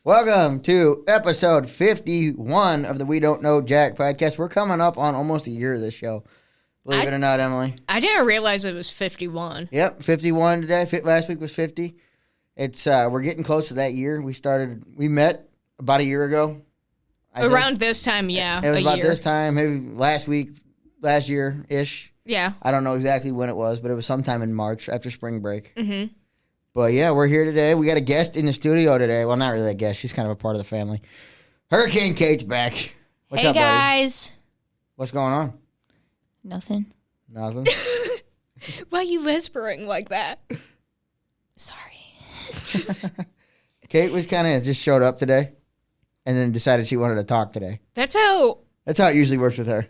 Welcome to episode 51 of the We Don't Know Jack podcast. We're coming up on almost a year of this show. Believe it or not, Emily. I didn't realize it was 51. Yep, 51 today. Last week was 50. It's we're getting close to that year. We met about a year ago. Around this time, yeah. It was about this time, maybe last year-ish. Yeah. I don't know exactly when it was, but it was sometime in March after spring break. Mm-hmm. But yeah, we're here today. We got a guest in the studio today. Well, not really a guest. She's kind of a part of the family. Hurricane Kate's back. What's up, guys. buddy? What's going on? Nothing. Nothing. Why are you whispering like that? Sorry. Kate was kind of just showed up today and then decided she wanted to talk today. That's how it usually works with her.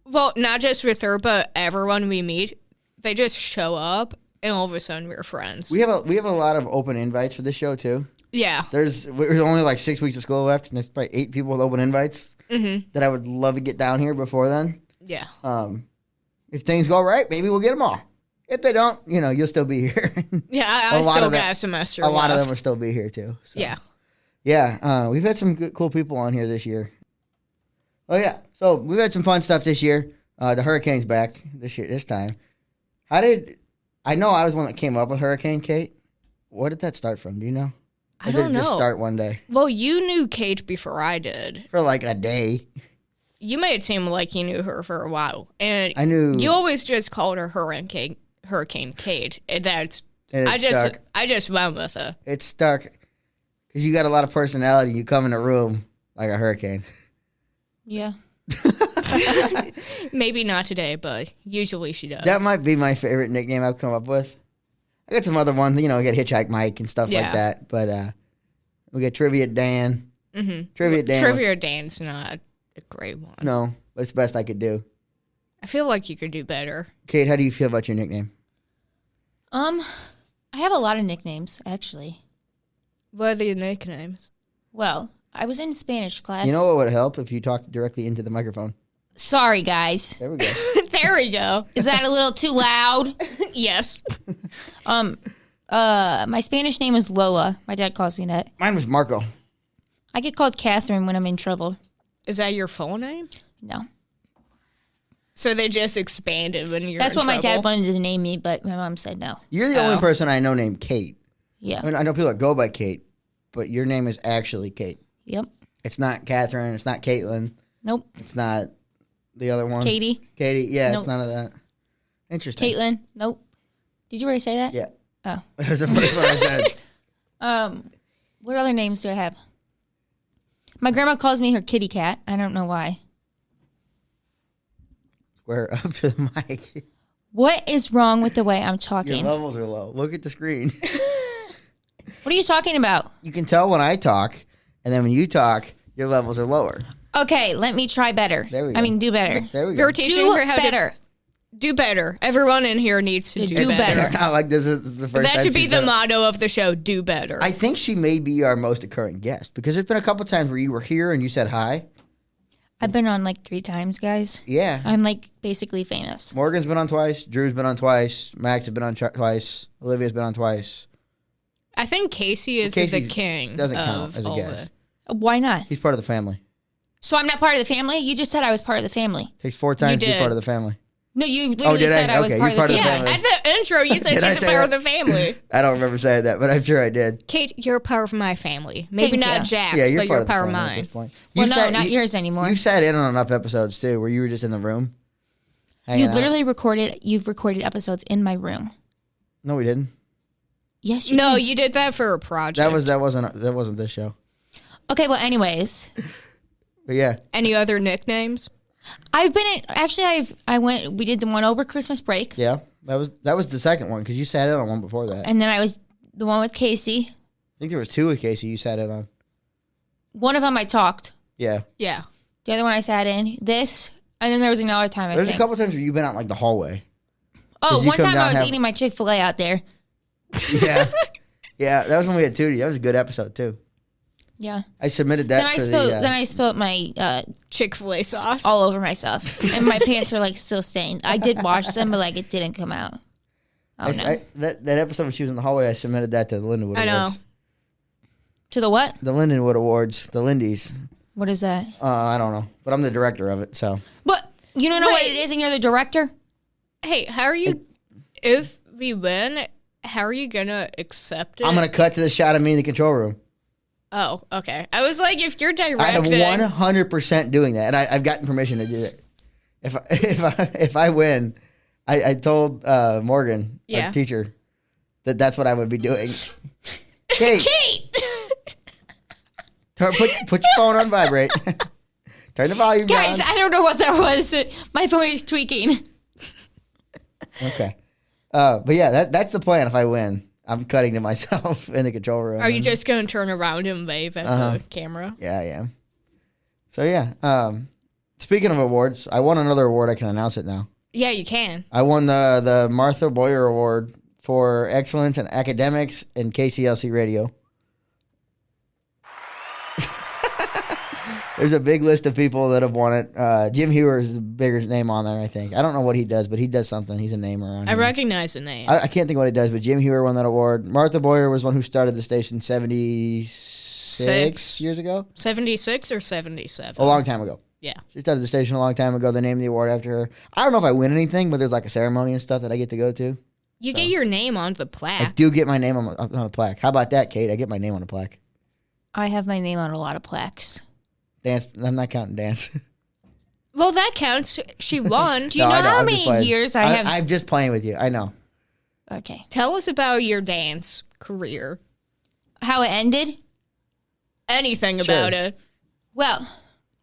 Well, not just with her, but everyone we meet, they just show up and all of a sudden we're friends. We have a lot of open invites for this show too. Yeah. There's only like 6 weeks of school left, and there's probably 8 people with open invites that I would love to get down here before then. Yeah. If things go right, maybe we'll get them all. If they don't, you'll still be here. Yeah, I still got a semester left. A lot of them will still be here too. So. Yeah. Yeah, we've had some good, cool people on here this year. Oh yeah, so we've had some fun stuff this year. The hurricane's back this time. I know I was one that came up with Hurricane Kate. Where did that start from? Do you know? I don't know. Did it just start one day? Well, you knew Kate before I did. For like a day. You made it seem like you knew her for a while. And I knew. You always just called her Hurricane Kate. And I just went with it. It's stuck. Because you got a lot of personality. You come in a room like a hurricane. Yeah. Maybe not today, but usually she does. That might be my favorite nickname I've come up with. I got some other ones, we got Hitchhike Mike and stuff like that. But we got Trivia Dan. Mm-hmm. Trivia Dan's not a great one. No, but it's the best I could do. I feel like you could do better. Kate, how do you feel about your nickname? I have a lot of nicknames, actually. What are the nicknames? Well, I was in Spanish class. You know what would help if you talked directly into the microphone? Sorry, guys. There we go. There we go. Is that a little too loud? Yes. My Spanish name is Lola. My dad calls me that. Mine was Marco. I get called Catherine when I'm in trouble. Is that your full name? No. So they just expanded when you're That's in what my trouble? dad wanted to name me, but my mom said no. You're the only person I know named Kate. Yeah. I mean, I know people that go by Kate, but your name is actually Kate. Yep. It's not Catherine. It's not Caitlin. Nope. It's not the other one. Katie. Yeah, Nope. It's none of that. Interesting. Caitlin. Nope. Did you already say that? Yeah. Oh. That was the first one I said. What other names do I have? My grandma calls me her kitty cat. I don't know why. Square up to the mic. What is wrong with the way I'm talking? Your levels are low. Look at the screen. What are you talking about? You can tell when I talk, and then when you talk, your levels are lower. Okay, let me try better. There we go. I mean, do better. There we go. You're teaching Do her how better. to do better. Everyone in here needs to do better. It's not like this is the first time That should be she's the done it. motto of the show, do better. I think she may be our most occurring guest because there's been a couple times where you were here and you said hi. I've been on like 3 times, guys. Yeah. I'm like basically famous. Morgan's been on twice. Drew's been on twice. Max has been on twice. Olivia's been on twice. I think Casey is Casey the king. doesn't of count as a all guest. Why not? He's part of the family. So I'm not part of the family? You just said I was part of the family. Takes 4 times to be did. part of the family. No, you literally did I? said I was Okay, part you're of the part of the family. Yeah, family. at the intro, you said Did I she's a say part that? of the family. I don't remember saying that, but I'm sure I did. Kate, you're a part of my family. Maybe Thank not you. Jack's, Yeah, you're but part you're of a part the of family at mine. this point. Well, no, not yours anymore. You sat in on enough episodes too, where you were just in the room. hanging You out. literally you've recorded episodes in my room. No, we didn't. Yes, you No, did. you did that for a project. That wasn't this show. Okay, well, anyways. But yeah, Any other nicknames? I've been we did the one over Christmas break. yeah, that was the second one because you sat in on one before that. And then I was the one with Casey. I think there was 2 with Casey you sat in on. One of them I talked. Yeah, Yeah. The other one I sat in. This. And then there was another time there's I think. a couple times where you've been out like the hallway. 'Cause Oh, you one come time down I was have- eating my Chick-fil-A out there. Yeah, yeah, that was when we had Tootie. That was a good episode too. Yeah. I submitted that. Then I spilled my Chick-fil-A sauce. all over myself, and my pants were like still stained. I did wash them, but like it didn't come out. Oh no. that episode when she was in the hallway, I submitted that to Linda. I know. To the what? The Lindenwood Awards, the Lindy's. What is that? I don't know, but I'm the director of it, so. But you don't know what Wait. it is and you're the director? Hey, how are you? If we win, how are you gonna accept it? I'm going to cut to the shot of me in the control room. Oh, okay. I was like, if you're directing, I have 100% doing that, and I've gotten permission to do it. If I win, I told Morgan, Yeah. our teacher, that's what I would be doing. Kate, put your phone on vibrate. Turn the volume Guys, down. I don't know what that was. My phone is tweaking. Okay. But yeah, that's the plan. If I win, I'm cutting to myself in the control room. are you just gonna turn around and wave at the camera? Yeah, I am. So yeah. Speaking of awards, I won another award. I can announce it now. Yeah, you can. I won the Martha Boyer Award for excellence in academics in KCLC radio. There's a big list of people that have won it. Jim Hewer is the bigger name on there, I think. I don't know what he does, but he does something. He's a name around I here. recognize the name. I can't think what he does, but Jim Hewer won that award. Martha Boyer was one who started the station 76 years ago. 76 or 77? A long time ago. Yeah. She started the station a long time ago. They named the award after her. I don't know if I win anything, but there's like a ceremony and stuff that I get to go to. You get your name on the I plaque. do get my name on a plaque. How about that, Kate? I get my name on a plaque. I have my name on a lot of plaques. Dance. I'm not counting dance. Well, that counts. She won. Do you No, know I how I'm just many playing. years I have? I'm just playing with you. I know. Okay. Tell us about your dance career. How it ended? Anything Sure. about it. Well,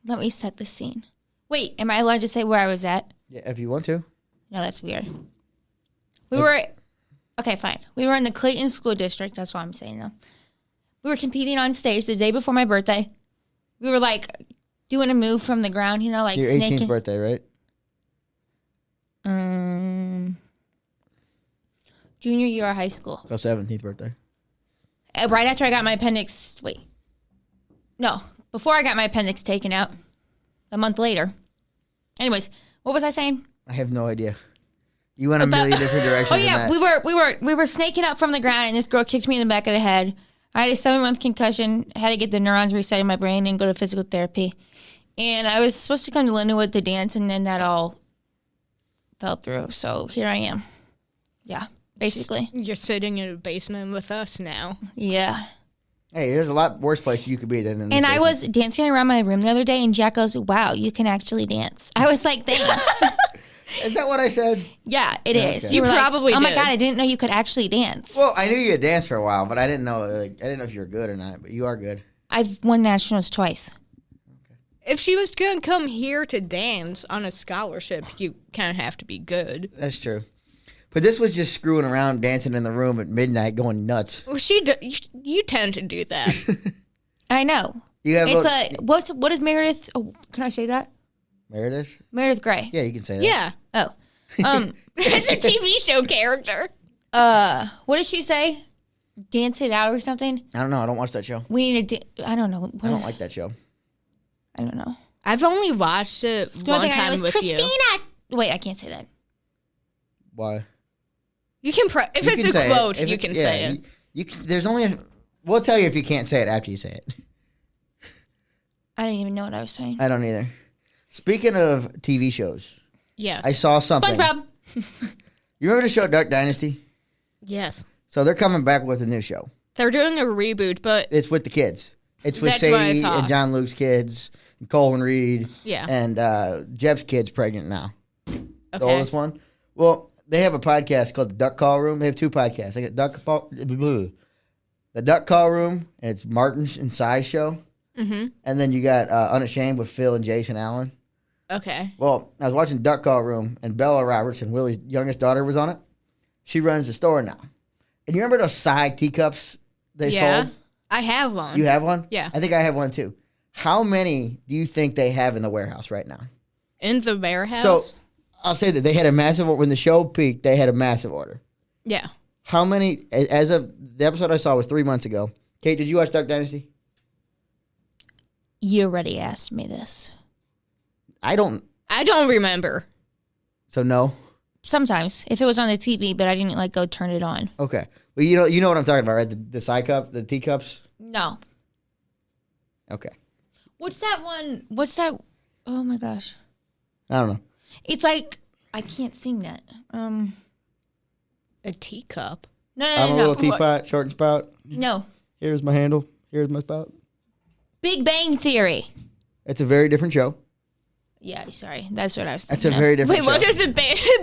let me set the scene. Wait, am I allowed to say where I was at? Yeah, if you want to. No, that's weird. We were... Okay, fine. We were in the Clayton School District. That's what I'm saying now. We were competing on stage the day before my birthday. We were, like, doing a move from the ground, you know, like Your snaking. 18th birthday, right? Junior year of high school. So 17th birthday. Right after I got my appendix... Wait. No. Before I got my appendix taken out. A month later. Anyways, what was I saying? I have no idea. You went a million different directions. Oh yeah, in that. we were snaking up from the ground, and this girl kicked me in the back of the head. I had a 7-month concussion, had to get the neurons reset in my brain, and go to physical therapy. And I was supposed to come to Lindenwood to dance, and then that all fell through. So here I am. Yeah, basically. You're sitting in a basement with us now. Yeah. Hey, there's a lot worse place you could be than in this And I basement. was dancing around my room the other day, and Jack goes, "Wow, you can actually dance." I was like, "Thanks." Is that what I said? Yeah, it is. Okay. You were like, probably oh my did. God, I didn't know you could actually dance. Well, I knew you had danced for a while, but I didn't know. I didn't know if you were good or not. But you are good. I've won nationals twice. If she was going to come here to dance on a scholarship, you kind of have to be good. That's true. But this was just screwing around, dancing in the room at midnight, going nuts. Well, you tend to do that. I know. You have It's what is Meredith? Oh, can I say that? Meredith? Meredith Grey. Yeah, you can say that. Yeah. Oh, It's a TV show character. what did she say? Dance it out or something? I don't know. I don't watch that show. We need to. I don't know. I don't like that show. I don't know. I've only watched it The only one thing I know time is with Christina. you. Wait, I can't say that. Why? You can if You it's can a say it. quote, If you it's- can yeah, say it. You can, there's only. We'll tell you if you can't say it after you say it. I don't even know what I was saying. I don't either. Speaking of TV shows, Yes. I saw something. SpongeBob. You remember the show Duck Dynasty? Yes. So they're coming back with a new show. They're doing a reboot, but It's with the kids. It's with That's what I Sadie thought. and John Luke's kids, and Cole and Reed, yeah. and Jeff's kid's pregnant now. The Okay. oldest one. Well, they have a podcast called the Duck Call Room. They have two podcasts. They got the Duck Call Room, and it's Martin and Si's show. Mm-hmm. And then you got Unashamed with Phil and Jason Allen. Okay. Well, I was watching Duck Call Room, and Bella Robertson, Willie's youngest daughter, was on it. She runs the store now. And you remember those side teacups they Yeah. sold? I have one. You have one? Yeah. I think I have one too. How many do you think they have in the warehouse right now? In the warehouse? So I'll say that they had a massive, when the show peaked, they had a massive order. yeah. How many, as of the episode I saw was 3 months ago. Kate, did you watch Duck Dynasty? You already asked me this. I don't, I don't remember. so no. Sometimes, if it was on the TV, but I didn't go turn it on. Okay. Well, you know what I'm talking about, right? The side cup, the teacups. No. Okay. What's that one? What's that? Oh my gosh. I don't know. It's like I can't sing that. A teacup. No, I'm a little teapot, short and spout. No. Here's my handle. Here's my spout. Big Bang Theory. It's a very different show. Yeah, sorry. That's what I was That's thinking. a very different Wait, show. what does a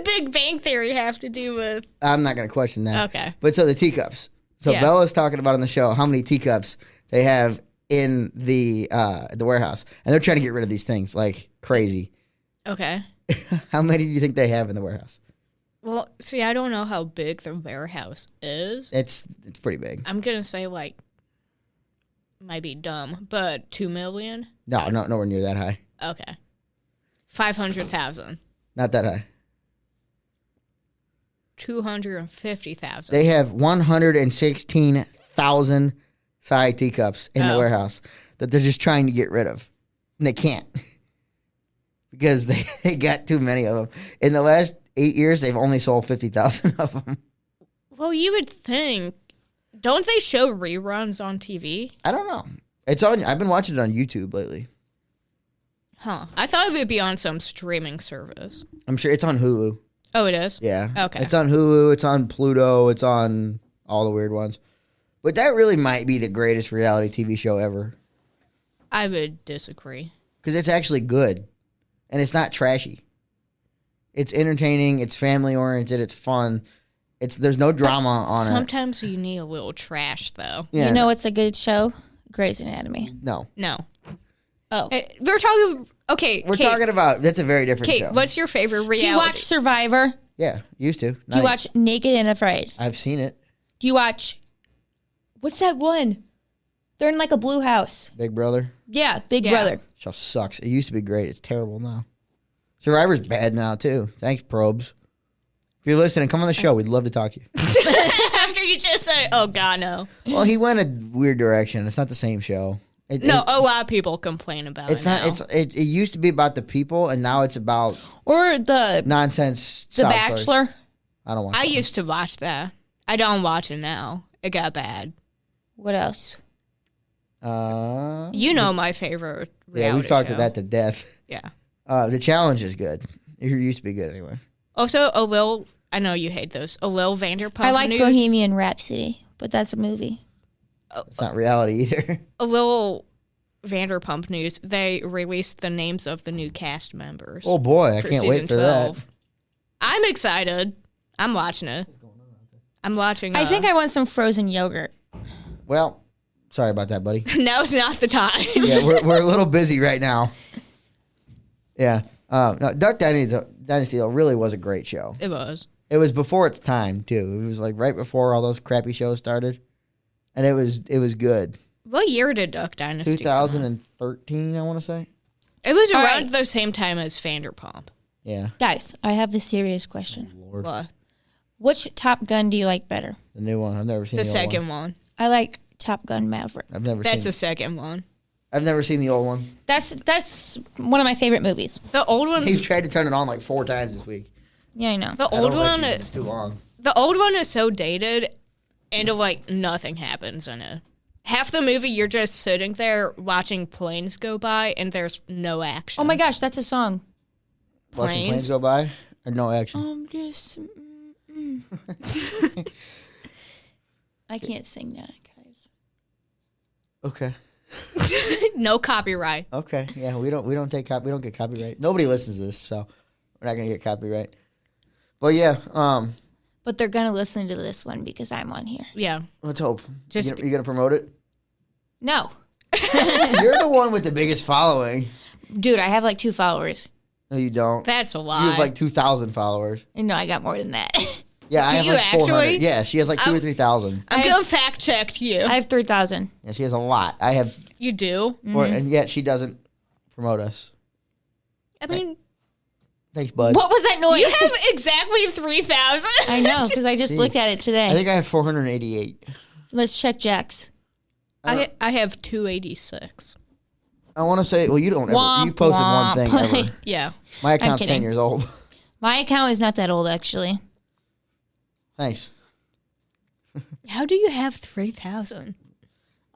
Big Bang Theory have to do with? I'm not going to question that. Okay. But so the teacups. So Yeah. Bella's talking about on the show how many teacups they have in the warehouse. And they're trying to get rid of these things like crazy. Okay. How many do you think they have in the warehouse? Well, see, I don't know how big the warehouse is. It's pretty big. I'm gonna say like, might be dumb, but 2 million. No, nowhere near that high. Okay. 500,000. Not that high. 250,000. They have 116,000 side teacups in the Oh. warehouse that they're just trying to get rid of. And they can't. Because they got too many of them. In the last 8 years, they've only sold 50,000 of them. Well, you would think. Don't they show reruns on TV? I don't know. It's on. I've been watching it on YouTube lately. Huh. I thought it would be on some streaming service. I'm sure it's on Hulu. Oh, it is? Yeah. Okay. It's on Hulu. It's on Pluto. It's on all the weird ones. But that really might be the greatest reality TV show ever. I would disagree. Because it's actually good. And it's not trashy. It's entertaining. It's family oriented. It's fun. There's no drama on it. Sometimes you need a little trash, though. Yeah. You know what's a good show? Grey's Anatomy. No. No. Oh. We're talking. Okay. We're Kate, talking about. That's a very different Kate, show. what's your favorite reality? Do you watch Survivor? Yeah, used to. Do you watch Naked and Afraid? I've seen it. Do you watch? What's that one? They're in like a blue house. Big Brother. Yeah, Big Yeah. Brother. Show sucks. It used to be great. It's terrible now. Survivor's bad now too. Thanks, Probes. If you're listening, come on the show. We'd love to talk to you. After you just said, "Oh God, no." Well, he went a weird direction. It's not the same show. No, a lot of people complain about It's it. not. now. It used to be about the people, and now it's about Or the nonsense. The South Bachelor. Park. I don't watch. I that. used to watch that. I don't watch it now. It got bad. What else? You know my favorite reality Yeah, we've talked show. to that to death. Yeah. The Challenge is good. It used to be good anyway. Also, a little. I know you hate those. A little Vanderpump I like News. Bohemian Rhapsody, but that's a movie. It's not reality either. A little Vanderpump News. They released the names of the new cast members. Oh boy, I for can't season wait for 12. that. I'm excited. I'm watching it. I'm watching. I think I want some frozen yogurt. Well, sorry about that, buddy. Now's not the time. Yeah, we're a little busy right now. Yeah. No, Duck Dynasty really was a great show. It was. It was before its time too. It was like right before all those crappy shows started, and it was good. What year did Duck Dynasty? come out? 2013, I want to say. It was All around right. the same time as Vanderpump. Yeah. Guys, I have a serious question. Lord, What? Which Top Gun do you like better? the new one. I've never seen The the, second old one. one. I like Top Gun Maverick. I've never That's seen. the second one. I've never seen the old one. That's one of my favorite movies. The old one. He's tried to turn it on like 4 times this week. Yeah, I know. The I old don't let one. you, it's too long. The old one is so dated, and like nothing happens in it. Half the movie, you're just sitting there watching planes go by, and there's no action. Oh my gosh, that's a song. Watching planes go by or no action. Just. I can't sing that, guys. Okay. No copyright. Okay. Yeah, we don't get copyright. Nobody listens to this, so we're not gonna get copyright. But yeah, But they're gonna listen to this one because I'm on here. Yeah. let's hope. Just- You gonna promote it? No, You're the one with the biggest following. dude, I have like 2 followers. No, you don't. That's a You lie. have like 2,000 followers. No, I got more than that. Yeah, I Do have you like 400. actually? Yeah, she has like 2 or 3,000. I'm I- gonna fact check you. I have 3,000. Yeah, she has a lot. I have, You do? and yet she doesn't promote us. I mean, Thanks, bud. What was that noise? you have exactly 3,000. I know because I just Jeez. looked at it today. I think I have 488. Let's check Jack's. I have 286. I want to say, well, you don't ever. You Womp posted one thing womp. ever. Yeah. My account's 10 kidding. years old. My account is not that old actually. Thanks. How do you have 3,000?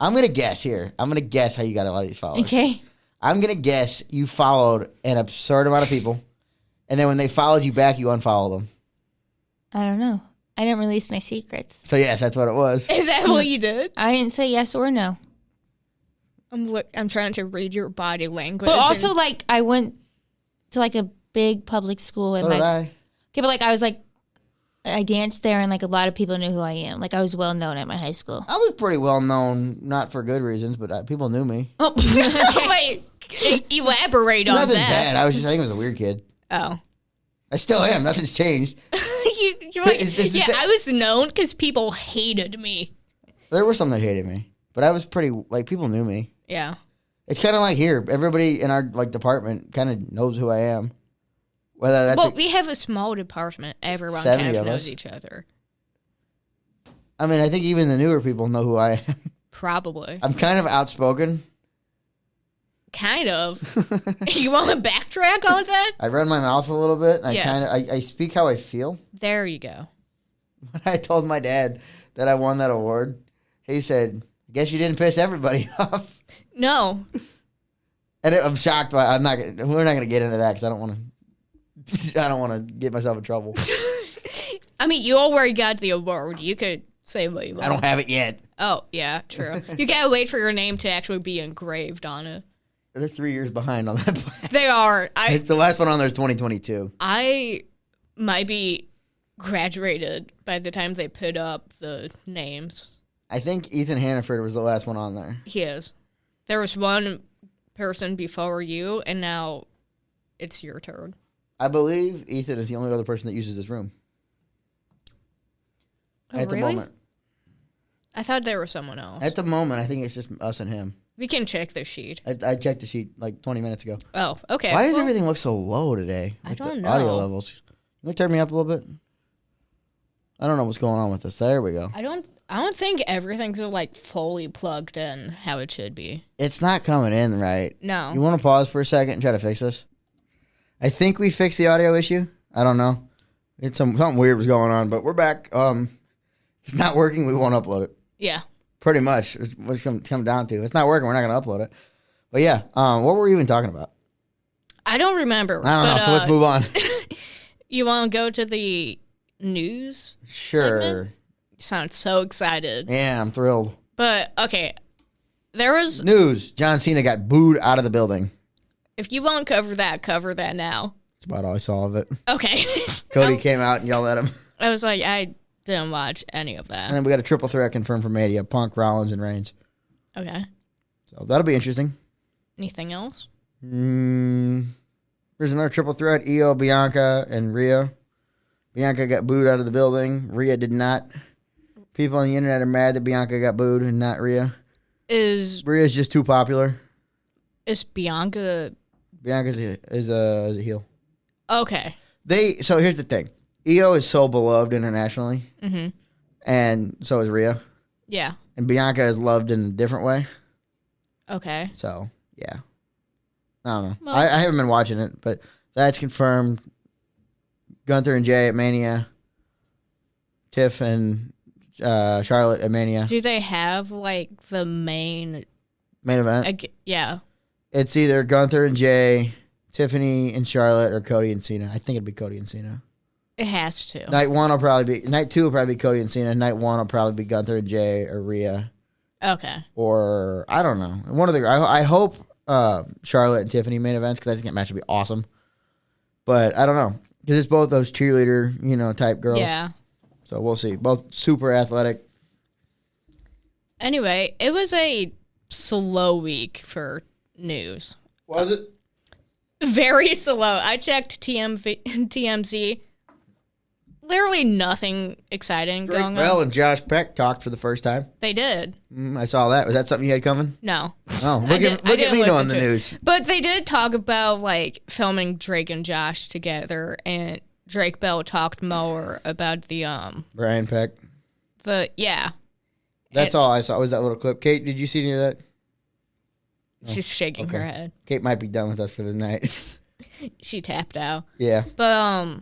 I'm going to guess here. I'm going to guess how you got a lot of these followers. Okay. I'm going to guess you followed an absurd amount of people, and then when they followed you back, you unfollowed them. I don't know. I didn't release my secrets. So, yes, that's what it was. Is that what you did? I didn't say yes or no. I'm trying to read your body language. But also, like, I went to, like, a big public school. And So did I. Okay, but, like, I danced there, and, like, a lot of people knew who I am. Like, I was well known at my high school. I was pretty well known, not for good reasons, but people knew me. Oh, Wait, elaborate on Nothing that. bad. I think I was a weird kid. Oh. I still am. Nothing's changed. You're like, It's the yeah, same- I was known because people hated me. There were some that hated me, but I was pretty, like, people knew me. Yeah. It's kind of like here. Everybody in our, like, department kind of knows who I am. Whether that's Well, we have a small department. Everyone 70 kind of of knows us. each other. I mean, I think even the newer people know who I am. Probably. I'm kind of outspoken. Kind of. You want to backtrack on that? I run my mouth a little bit. And Yes. I speak how I feel. There you go. When I told my dad that I won that award, he said, "I guess you didn't piss everybody off." No. And I'm shocked by. We're not gonna get into that because I don't want to. I don't want to get myself in trouble. I mean, you already got the award. You could say what you want. I don't have it yet. Oh, yeah, true. You gotta wait for your name to actually be engraved on it. They're 3 years behind on that. They are. It's the last one on there is 2022. I might be graduated by the time they put up the names. I think Ethan Hannaford was the last one on there. He is. There was one person before you, and now it's your turn. I believe Ethan is the only other person that uses this room. Oh, At the really? moment. I thought there was someone else. At the moment, I think it's just us and him. We can check the sheet. I checked the sheet like 20 minutes ago. Oh, okay. Why does Well, everything look so low today? I Like don't the audio know. levels. Can you turn me up a little bit? I don't know what's going on with this. There we go. I don't think everything's like fully plugged in how it should be. It's not coming in right. No. You want to pause for a second and try to fix this? I think we fixed the audio issue. I don't know. It's something weird was going on, but we're back. If it's not working, we won't upload it. Yeah. Pretty much. It's what it's come down to. If it's not working, we're not going to upload it. But yeah, what were we even talking about? I don't remember. I don't know. So let's move on. You want to go to the news? Sure. segment? You sound so excited. Yeah, I'm thrilled. But okay, there was. News: John Cena got booed out of the building. If you won't cover that now. That's about all I saw of it. Okay. Cody came out and yelled at him. I was like, I didn't watch any of that. And then we got a triple threat confirmed for Mania: Punk, Rollins, and Reigns. Okay. So that'll be interesting. Anything else? There's another triple threat: Io, Bianca, and Rhea. Bianca got booed out of the building. Rhea did not. People on the internet are mad that Bianca got booed and not Rhea. Rhea's just too popular. Is Bianca Bianca is a heel. okay? So here's the thing: Io is so beloved internationally, and so is Rhea. Yeah. And Bianca is loved in a different way. Okay. So yeah, I don't know. Well- I haven't been watching it, but that's confirmed. Gunther and Jay at Mania. Tiff and Charlotte at Mania. Do they have like the main? Main event. Yeah. It's either Gunther and Jay, Tiffany and Charlotte, or Cody and Cena. I think it'd be Cody and Cena. It has to. Night two will probably be Cody and Cena. Night one will probably be Gunther and Jay or Rhea. Okay. Or I don't know. One of the I hope Charlotte and Tiffany main events because I think that match would be awesome. But I don't know because it's both those cheerleader type girls. Yeah. So we'll see. Both super athletic. Anyway, it was a slow week for news. Was it? Very slow. I checked TMZ. Literally nothing exciting Drake going Bell on. and Josh Peck talked for the first time. They did. I saw that. Was that something you had coming? No. Oh, I look at me didn't doing listen the to it. news. But they did talk about like filming Drake and Josh together, and Drake Bell talked more about the Brian Peck. yeah. That's all I saw. Was that little clip? Kate, did you see any of that? She's shaking her head. Kate might be done with us for the night. She tapped out. Yeah. But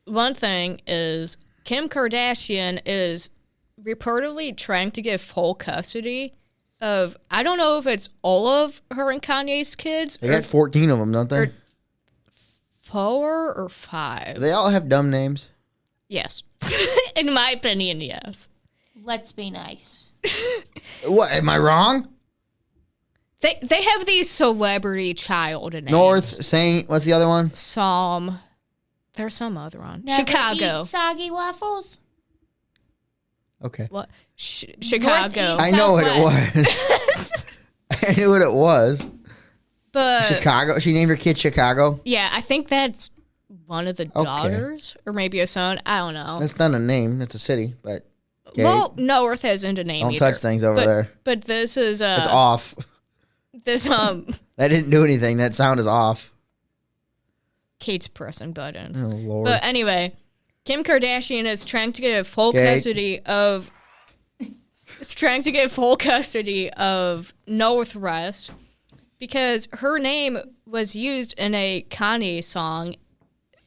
one thing is Kim Kardashian is reportedly trying to get full custody of, I don't know if it's all of her and Kanye's kids. They got 14 of them, don't they? Or 4 or 5. They all have dumb names. Yes. In my opinion, yes. Let's be nice. What, am I wrong? They have these celebrity child names. North, Saint, what's the other one? There's some other one. Never Chicago. Eat soggy waffles. Okay. What? Chicago. Northeast. I know what it was. I knew what it was. But Chicago. She named her kid Chicago. yeah, I think that's one of the daughters or maybe a son. I don't know. That's not a name. That's a city. But okay. Well, North isn't a name Don't either. touch things over But- there. But this is It's off. this That didn't do anything. That sound is off. Kate's pressing buttons. Oh Lord. But anyway, Kim Kardashian is trying to get full Kate. custody of. Is trying to get full custody of Northwest because her name was used in a Kanye song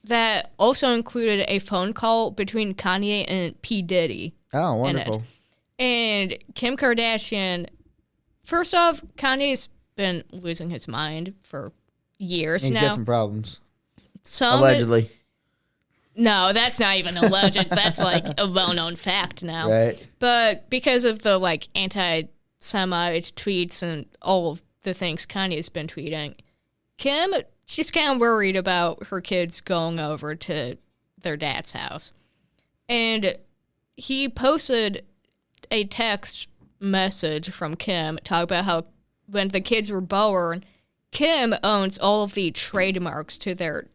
that also included a phone call between Kanye and P. Diddy. Oh, in it. wonderful. And Kim Kardashian, first off, Kanye's been losing his mind for years He's now. got some problems. Some Allegedly. No, that's not even alleged. That's like a well-known fact now. Right. But because of the like anti-Semite tweets and all of the things Kanye's been tweeting, Kim, she's kind of worried about her kids going over to their dad's house. And he posted a text message from Kim talking about how when the kids were born, Kim owns all of the trademarks to their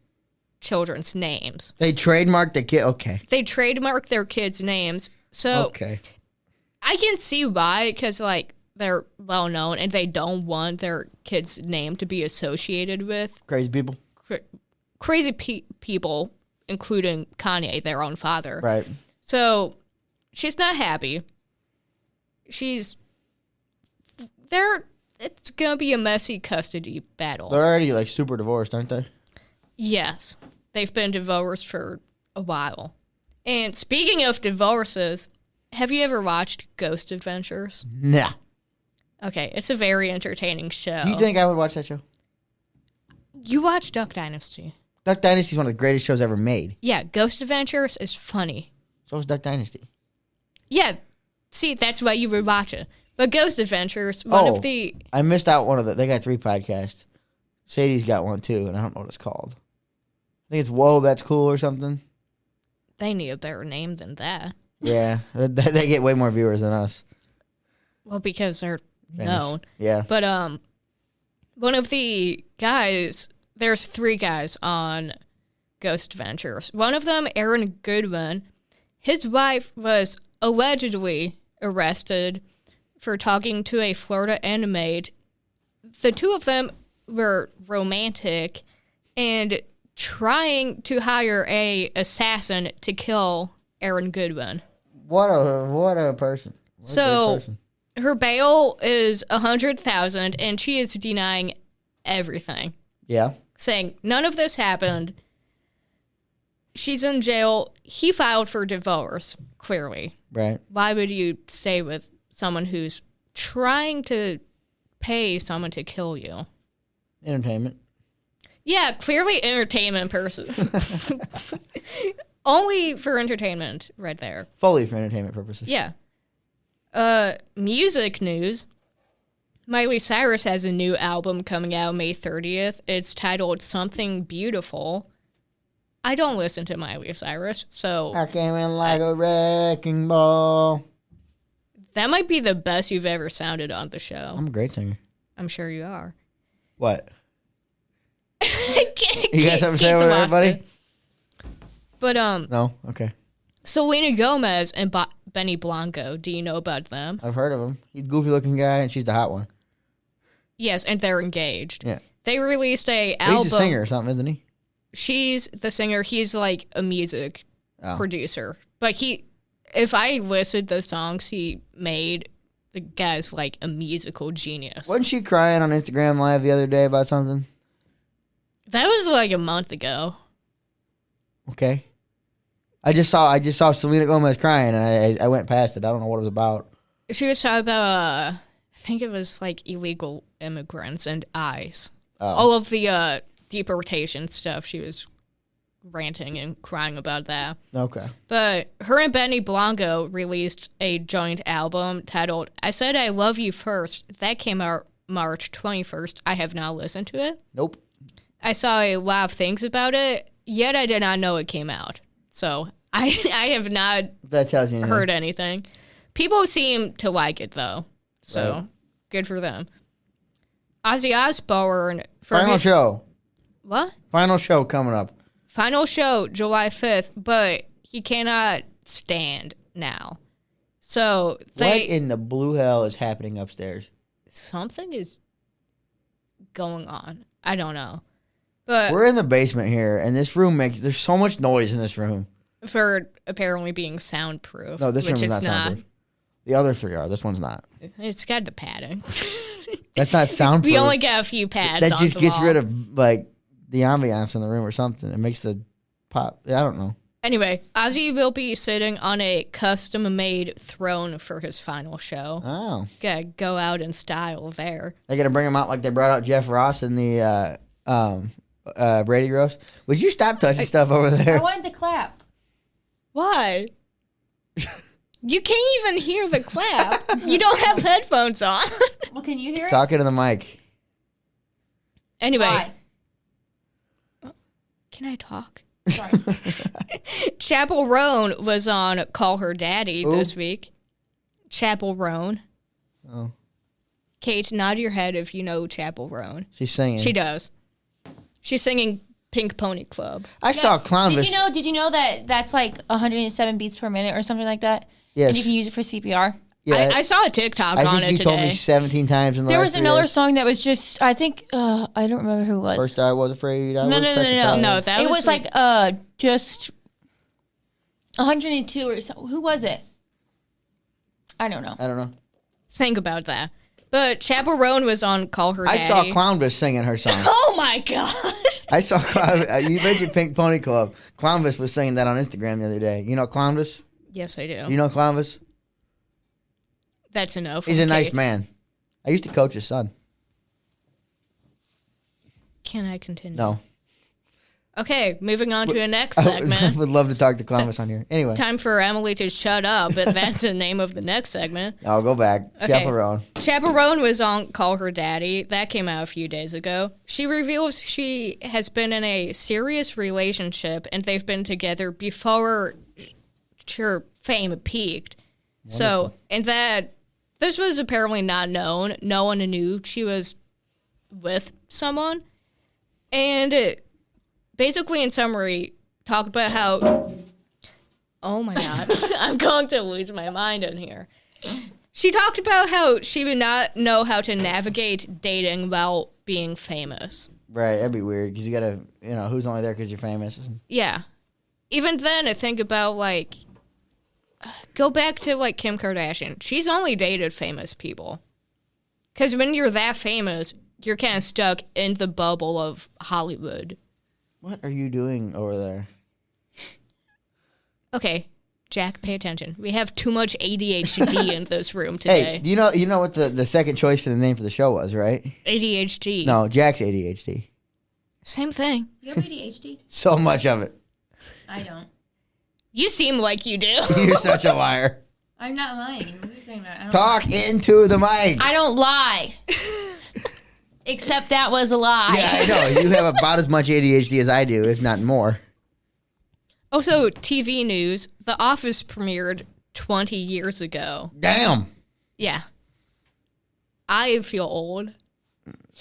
children's names. They trademarked the kid. Okay. They trademark their kids' names. So Okay. I can see why, because like they're well known and they don't want their kid's name to be associated with Crazy people. crazy people, including Kanye, their own father. Right. So she's not happy. It's gonna be a messy custody battle. They're already like super divorced, aren't they? Yes, they've been divorced for a while. And speaking of divorces, have you ever watched Ghost Adventures? Nah. Okay, it's a very entertaining show. Do you think I would watch that show? You watch Duck Dynasty? Duck Dynasty is one of the greatest shows ever made. Yeah, Ghost Adventures is funny. So is Duck Dynasty. Yeah, see, that's why you would watch it. But Ghost Adventures, one of the... I missed out one of the... They got 3 podcasts. Sadie's got one too, and I don't know what it's called. I think it's Whoa, That's Cool or something. They need a better name than that. Yeah, they get way more viewers than us. Well, because they're Famous. known. Yeah. But one of the guys, there's 3 guys on Ghost Adventures. One of them, Aaron Goodwin, his wife was allegedly arrested for talking to a Florida inmate. The 2 of them were romantic and trying to hire a assassin to kill Aaron Goodwin. What a person. What a So great person. her bail is $100,000 and she is denying everything, Yeah. saying none of this happened. She's in jail. He filed for divorce, clearly. Right. Why would you stay with someone who's trying to pay someone to kill you? Entertainment. Yeah, clearly entertainment person. Only for entertainment right there. Fully for entertainment purposes. Yeah. Music news. Miley Cyrus has a new album coming out May 30th. It's titled Something Beautiful. I don't listen to Miley Cyrus, so I came in like a wrecking ball. that might be the best you've ever sounded on the show. I'm a great singer. I'm sure you are. What? You You got something to say over there, buddy? But No? Okay. Selena Gomez and Benny Blanco, do you know about them? I've heard of him. He's a goofy looking guy and she's the hot one. Yes, and they're engaged. Yeah. They released a But album. he's a singer or something, isn't he? She's the singer. He's like a music Oh. producer. But if I listed the songs he made, the guy's like a musical genius. Wasn't she crying on Instagram Live the other day about something? That was like a month ago. Okay. I just saw Selena Gomez crying and I went past it. I don't know what it was about. She was talking about, I think it was like illegal immigrants and ICE. Oh. All of the deportation stuff. She was ranting and crying about that. Okay. But her and Benny Blanco released a joint album titled I Said I Love You First. That came out March 21st. I have not listened to it. Nope. I saw a lot of things about it, yet I did not know it came out. So I have not That tells you anything. heard anything. People seem to like it, though. So Right. good for them. Ozzy Osbourne. Final show. What? Final show coming up. Final show, July 5th, but he cannot stand now. So What in the blue hell is happening upstairs? something is going on. I don't know. But We're in the basement here, and this room there's so much noise in this room. for apparently being soundproof. No, this room which is it's not soundproof. The other three are. This one's not. It's got the padding. That's not soundproof. We only got a few pads. That on just the gets wall. rid of like the ambiance in the room or something. It makes the pop. I don't know. Anyway, Ozzy will be sitting on a custom-made throne for his final show. Oh, Gotta go out in style there. they're gonna bring him out like they brought out Jeff Ross in the Brady roast. Would you stop touching stuff over I there? wanted to clap. Why? You can't even hear the clap. You don't have headphones on. Well, can you hear it? Talking to the mic. Anyway, Why? can I talk? Sorry. Chapel Roan was on Call Her Daddy Who? this week. Chapel Roan. Oh, Kate, nod your head if you know Chapel Roan. she's singing. She does. She's singing Pink Pony Club. I saw Clown. Did you know that that's like 107 beats per minute or something like that? Yes. And you can use it for CPR. Yeah. I saw a TikTok I on think it you today. told me 17 times in the There last was 3 another days. song that was just, I think, I don't remember who it was. First I was afraid. I No, was no, no, no, petrified. No, that it was was like just 102 or so. Who was it? I don't know. I don't know. Think about that. But Chapel Roan was on Call Her I Daddy. saw Clownvis singing her song. Oh my god! I saw you mentioned Pink Pony Club. Clownvis was singing that on Instagram the other day. You know Clownvis? Yes, I do. You know Clownvis? That's enough. He's a nice Kate. man. I used to coach his son. Can I continue? No. Okay, moving on to the next I segment. would love to talk to Clownvis on here. Anyway, Time for Emily to shut up, but that's the name of the next segment. I'll go back. Okay. Chaperone. Chapel Roan was on Call Her Daddy. That came out a few days ago. She reveals she has been in a serious relationship and they've been together before her fame peaked. So, and that this was apparently not known. No one knew she was with someone. And basically, in summary, talk about how. Oh my God. I'm going to lose my mind in here. She talked about how she would not know how to navigate dating while being famous. Right, that'd be weird because you gotta, who's only there because you're famous. Yeah. Even then, I think about, like, go back to, like, Kim Kardashian. She's only dated famous people. Because when you're that famous, you're kind of stuck in the bubble of Hollywood. What are you doing over there? Okay, Jack, pay attention. We have too much ADHD in this room today. Hey, you know what the second choice for the name for the show was, right? ADHD. No, Jack's ADHD. Same thing. You have ADHD? So much of it. I don't. You seem like you do. You're such a liar. I'm not lying. What are you talking about? I don't Talk into the mic. I don't lie. Except that was a lie. Yeah, I know. You have about as much ADHD as I do, if not more. Also, TV news. The Office premiered 20 years ago. Damn. Yeah. I feel old.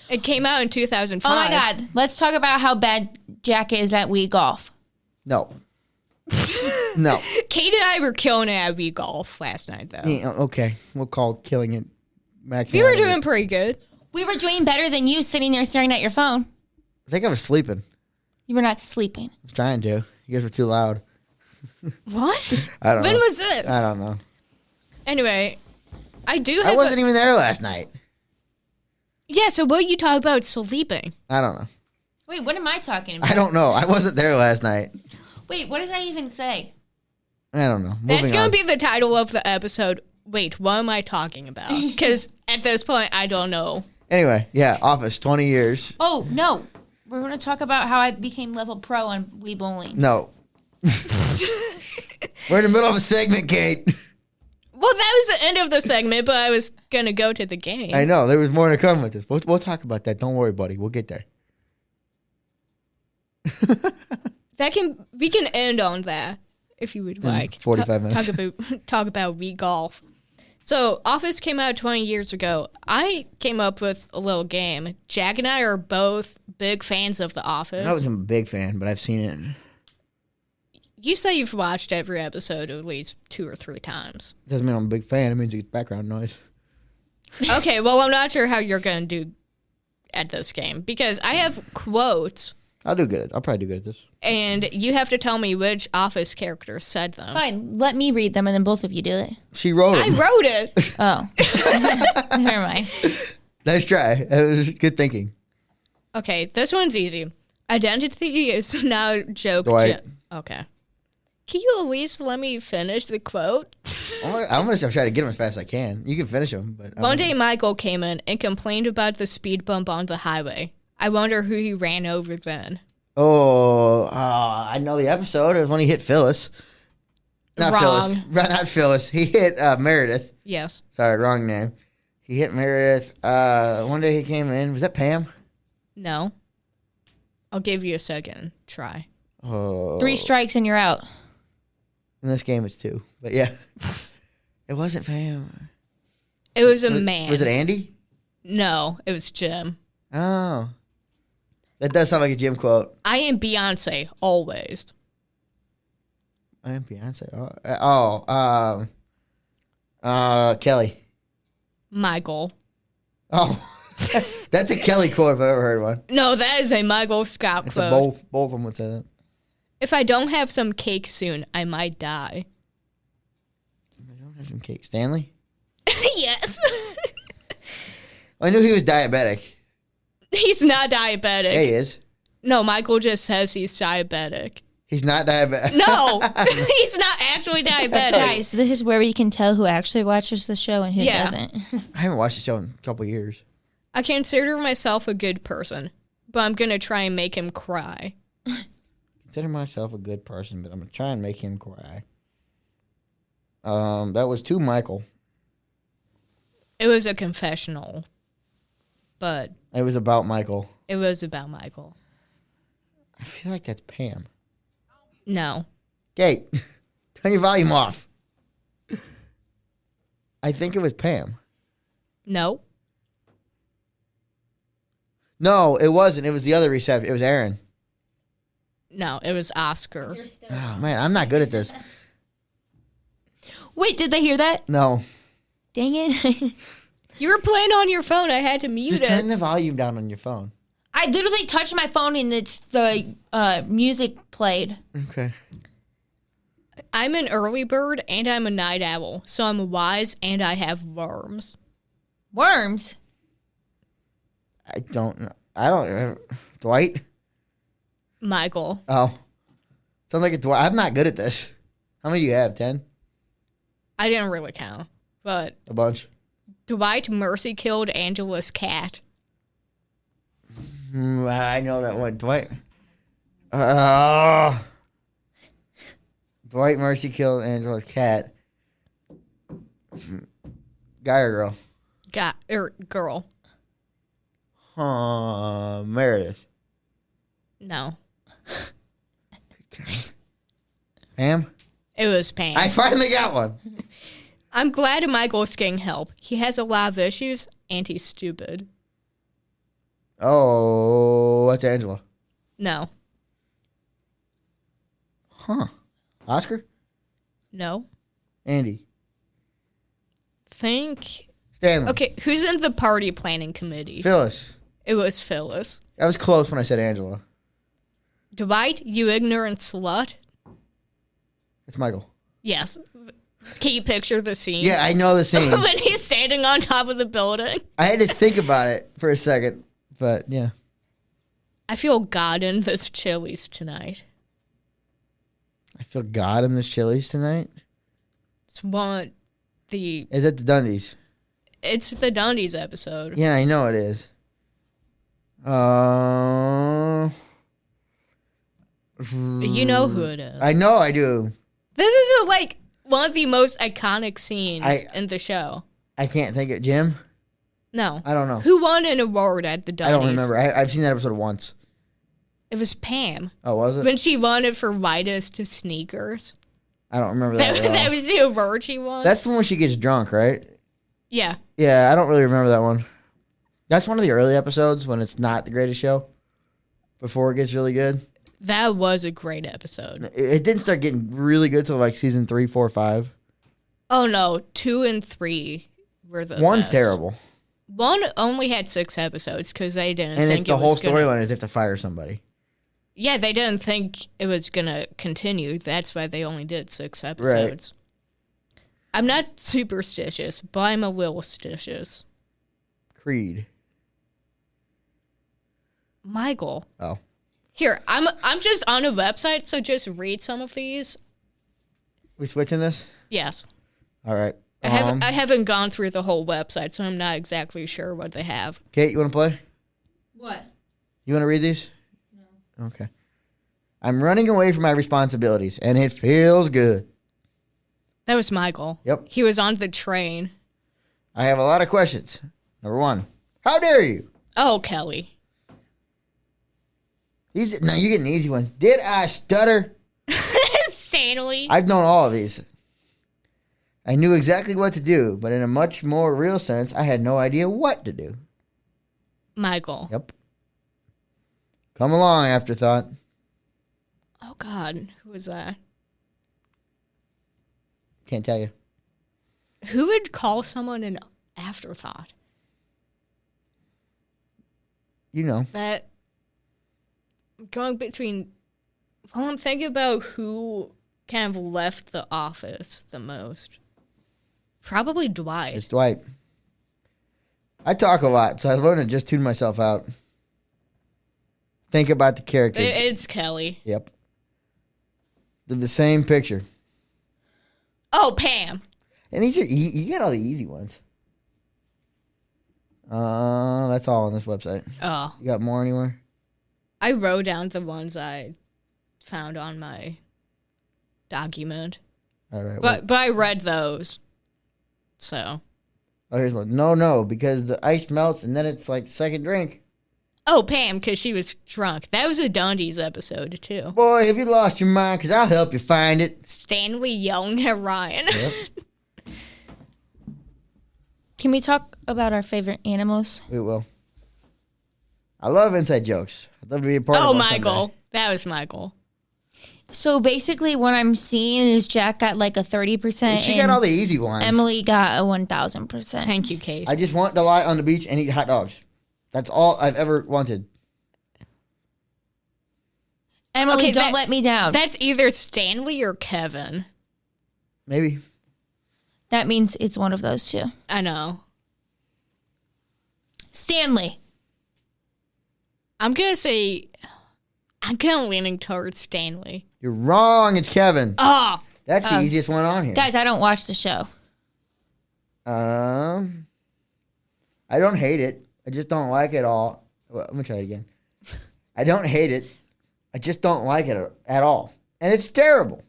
It came out in 2005. Oh my God. Let's talk about how bad Jack is at Wii Golf. No. No. Kate and I were killing it at Wii Golf last night, though. Yeah, okay. We'll call killing it. Max We were doing pretty good. We were doing better than you sitting there staring at your phone. I think I was sleeping. You were not sleeping. I was trying to. You guys were too loud. What? I don't When know. was this? I don't know. Anyway, I do have I wasn't even there last night. Yeah, so what you talk about sleeping? I don't know. Wait, what am I talking about? I don't know. I wasn't there last night. Wait, what did I even say? I don't know. That's Moving going on. to be the title of the episode. Wait, what am I talking about? Because at this point, I don't know. Anyway, yeah, Office, 20 years. Oh, no. We're going to talk about how I became level pro on Wii Bowling. No. We're in the middle of a segment, Kate. Well, that was the end of the segment, but I was going to go to the game. I know. There was more to come with this. We'll talk about that. Don't worry, buddy. We'll get there. We can end on that if you would like. 45 minutes. Talk about Wii Golf. So, Office came out 20 years ago. I came up with a little game. Jack and I are both big fans of The Office. I wasn't a big fan, but I've seen it. You say you've watched every episode at least 2 or 3 times. Doesn't mean I'm a big fan. It means it's background noise. Okay, well, I'm not sure how you're going to do at this game because I have quotes. I'll do good. I'll probably do good at this. And you have to tell me which Office character said them. Fine, let me read them and then both of you do it. She wrote I them. wrote it. Oh. Never mind. Nice try. It was good thinking. Okay, this one's easy. Identity is now joke. Dwight. Okay. Can you at least let me finish the quote? I'm going to try to get them as fast as I can. You can finish them. But One day, Michael came in and complained about the speed bump on the highway. I wonder who he ran over then. I know the episode. It was when he hit Phyllis. Not Wrong. Phyllis. Not Phyllis. He hit Meredith. Yes. Sorry, wrong name. He hit Meredith. One day he came in. Was that Pam? No. I'll give you a second try. Oh. 3 strikes and you're out. In this game, it's 2. But yeah. It wasn't Pam. It was a man. Was it Andy? No, it was Jim. Oh. That does sound like a Jim quote. I am Beyonce, always. I am Beyonce. Kelly. Michael. Oh. That's a Kelly quote if I've ever heard one. No, that is a Michael Scott It's quote. both of them would say that. If I don't have some cake soon, I might die. I don't have some cake. Stanley? Yes. I knew he was diabetic. He's not diabetic. Yeah, he is. No, Michael just says he's diabetic. He's not diabetic. No, he's not actually diabetic. Guys, this is where we can tell who actually watches the show and who Yeah. doesn't. I haven't watched the show in a couple years. I consider myself a good person, but I'm going to try and make him cry. Consider myself a good person, but I'm going to try and make him cry. That was to Michael. It was a confessional, but It was about Michael. it was about Michael. I feel like that's Pam. No. Kate, turn your volume off. I think it was Pam. No. No, it wasn't. It was the other reception. It was Aaron. No, it was Oscar. Oh, man, I'm not good at this. Wait, did they hear that? No. Dang it. You were playing on your phone. I had to mute Just it. turn the volume down on your phone. I literally touched my phone and the music played. Okay. I'm an early bird and I'm a night owl, so I'm wise and I have worms. Worms? I don't know. Dwight? Michael. Oh. Sounds like a Dwight. I'm not good at this. How many do you have? 10? I didn't really count, but A bunch? Dwight mercy killed Angela's cat. I know that one. Dwight Mercy killed Angela's cat. Guy or girl? Girl. Meredith. No. Pam? It was Pam. I finally got one. I'm glad Michael's getting help. He has a lot of issues and he's stupid. Oh, what's Angela? No. Huh. Oscar? No. Andy? Think. Stanley? Okay, who's in the party planning committee? Phyllis? It was Phyllis. I was close when I said Angela. Dwight, you ignorant slut. It's Michael. Yes. Can you picture the scene? Yeah, I know the scene. When he's standing on top of the building. I had to think about it for a second, but yeah. I feel God in this Chili's tonight. I feel God in this Chili's tonight. Just want Is it the Dundies? It's the Dundies episode. Yeah, I know it is. You know who it is. I know I do. This is like one of the most iconic scenes in the show. I can't think of Jim. No. I don't know. Who won an award at the Dundies? I don't remember. I've seen that episode once. It was Pam. Oh, was it? When she won it for whitest sneakers. I don't remember that at all. That was the award she won. That's the one where she gets drunk, right? Yeah. Yeah, I don't really remember that one. That's one of the early episodes when it's not the greatest show. Before it gets really good. That was a great episode. It didn't start getting really good till like season 3, 4, 5. Oh no, 2 and 3 were the One's best. terrible. 1 only had 6 episodes because they didn't And think the it whole was gonna... storyline is they have to fire somebody. Yeah, they didn't think it was gonna continue. That's why they only did 6 episodes. Right. I'm not superstitious, but I'm a little stitious. Creed. Michael. Oh. Here, I'm just on a website, so just read some of these. We switching this? Yes. All right. I haven't gone through the whole website, so I'm not exactly sure what they have. Kate, you want to play? What? You want to read these? No. Okay. I'm running away from my responsibilities, and it feels good. That was Michael. Yep. He was on the train. I have a lot of questions. Number 1, how dare you? Oh, Kelly. No, you're getting the easy ones. Did I stutter? Stanley. I've known all of these. I knew exactly what to do, but in a much more real sense, I had no idea what to do. Michael. Yep. Come along, afterthought. Oh, God. Who was that? Can't tell you. Who would call someone an afterthought? You know. That... Going between... Well, I'm thinking about who kind of left the office the most. Probably Dwight. It's Dwight. I talk a lot, so I learned to just tune myself out. Think about the character. It's Kelly. Yep. They're the same picture. Oh, Pam. And these are you get all the easy ones. That's all on this website. Oh. You got more anywhere? I wrote down the ones I found on my document. All right. But I read those. So. Oh, here's one. No, because the ice melts and then it's like second drink. Oh, Pam, because she was drunk. That was a Dundies episode, too. Boy, have you lost your mind? Because I'll help you find it. Stanley yelling at Ryan. Yep. Can we talk about our favorite animals? We will. I love inside jokes. I'd love to be a part of Oh, one Michael. someday. That was Michael. So basically, what I'm seeing is Jack got like a 30%. She got all the easy ones. Emily got a 1,000%. Thank you, Kate. I just want to lie on the beach and eat hot dogs. That's all I've ever wanted. Emily, Okay, don't let me down. That's either Stanley or Kevin. Maybe. That means it's one of those two. I know. Stanley. I'm going to say... I'm kind of leaning towards Stanley. You're wrong. It's Kevin. Oh! That's the easiest one on here. Guys, I don't watch the show. I don't hate it. I just don't like it all. Well, let me try it again. I don't hate it. I just don't like it at all. And it's terrible.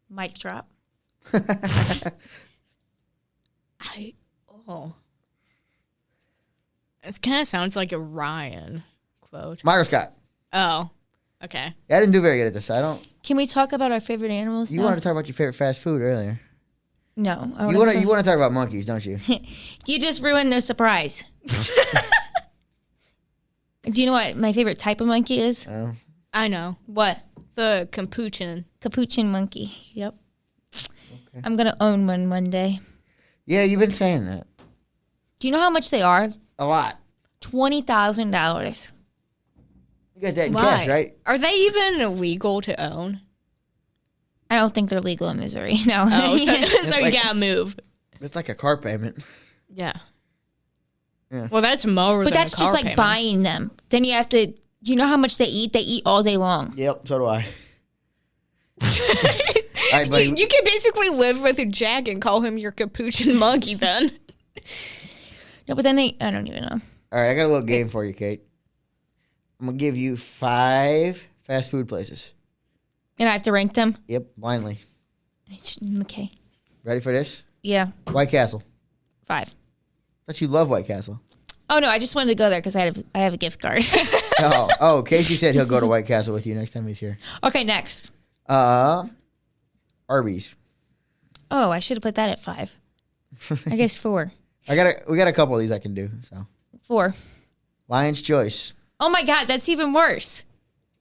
Mic drop. It kind of sounds like a Ryan quote. Myra Scott. Oh, okay. Yeah, I didn't do very good at this. I don't. Can we talk about our favorite animals You now? wanted to talk about your favorite fast food earlier. No. You want to talk about monkeys, don't you? You just ruined the surprise. Do you know what my favorite type of monkey is? Oh. I know. What? The capuchin. Capuchin monkey. Yep. Okay. I'm going to own one day. Yeah, you've been saying that. Do you know how much they are? A lot. $20,000. You got that in Why? cash, right? Are they even illegal to own? I don't think they're legal in Missouri. No. Oh, so you like- gotta move. It's like a car payment. Yeah. Yeah. Well, that's more But than that's a car just like payment. buying them. Then you have to. You know how much they eat? They eat all day long. Yep, so do I. right, buddy. You can basically live with Jack and call him your capuchin monkey then. No, but then I don't even know. All right, I got a little game for you, Kate. I'm going to give you 5 fast food places. And I have to rank them? Yep, blindly. Okay. Ready for this? Yeah. White Castle. 5. Thought you love White Castle. Oh, no, I just wanted to go there because I have a gift card. Casey said he'll go to White Castle with you next time he's here. Okay, next. Arby's. Oh, I should have put that at 5. I guess 4. We got a couple of these I can do. So 4. Lion's Choice. Oh my God, that's even worse.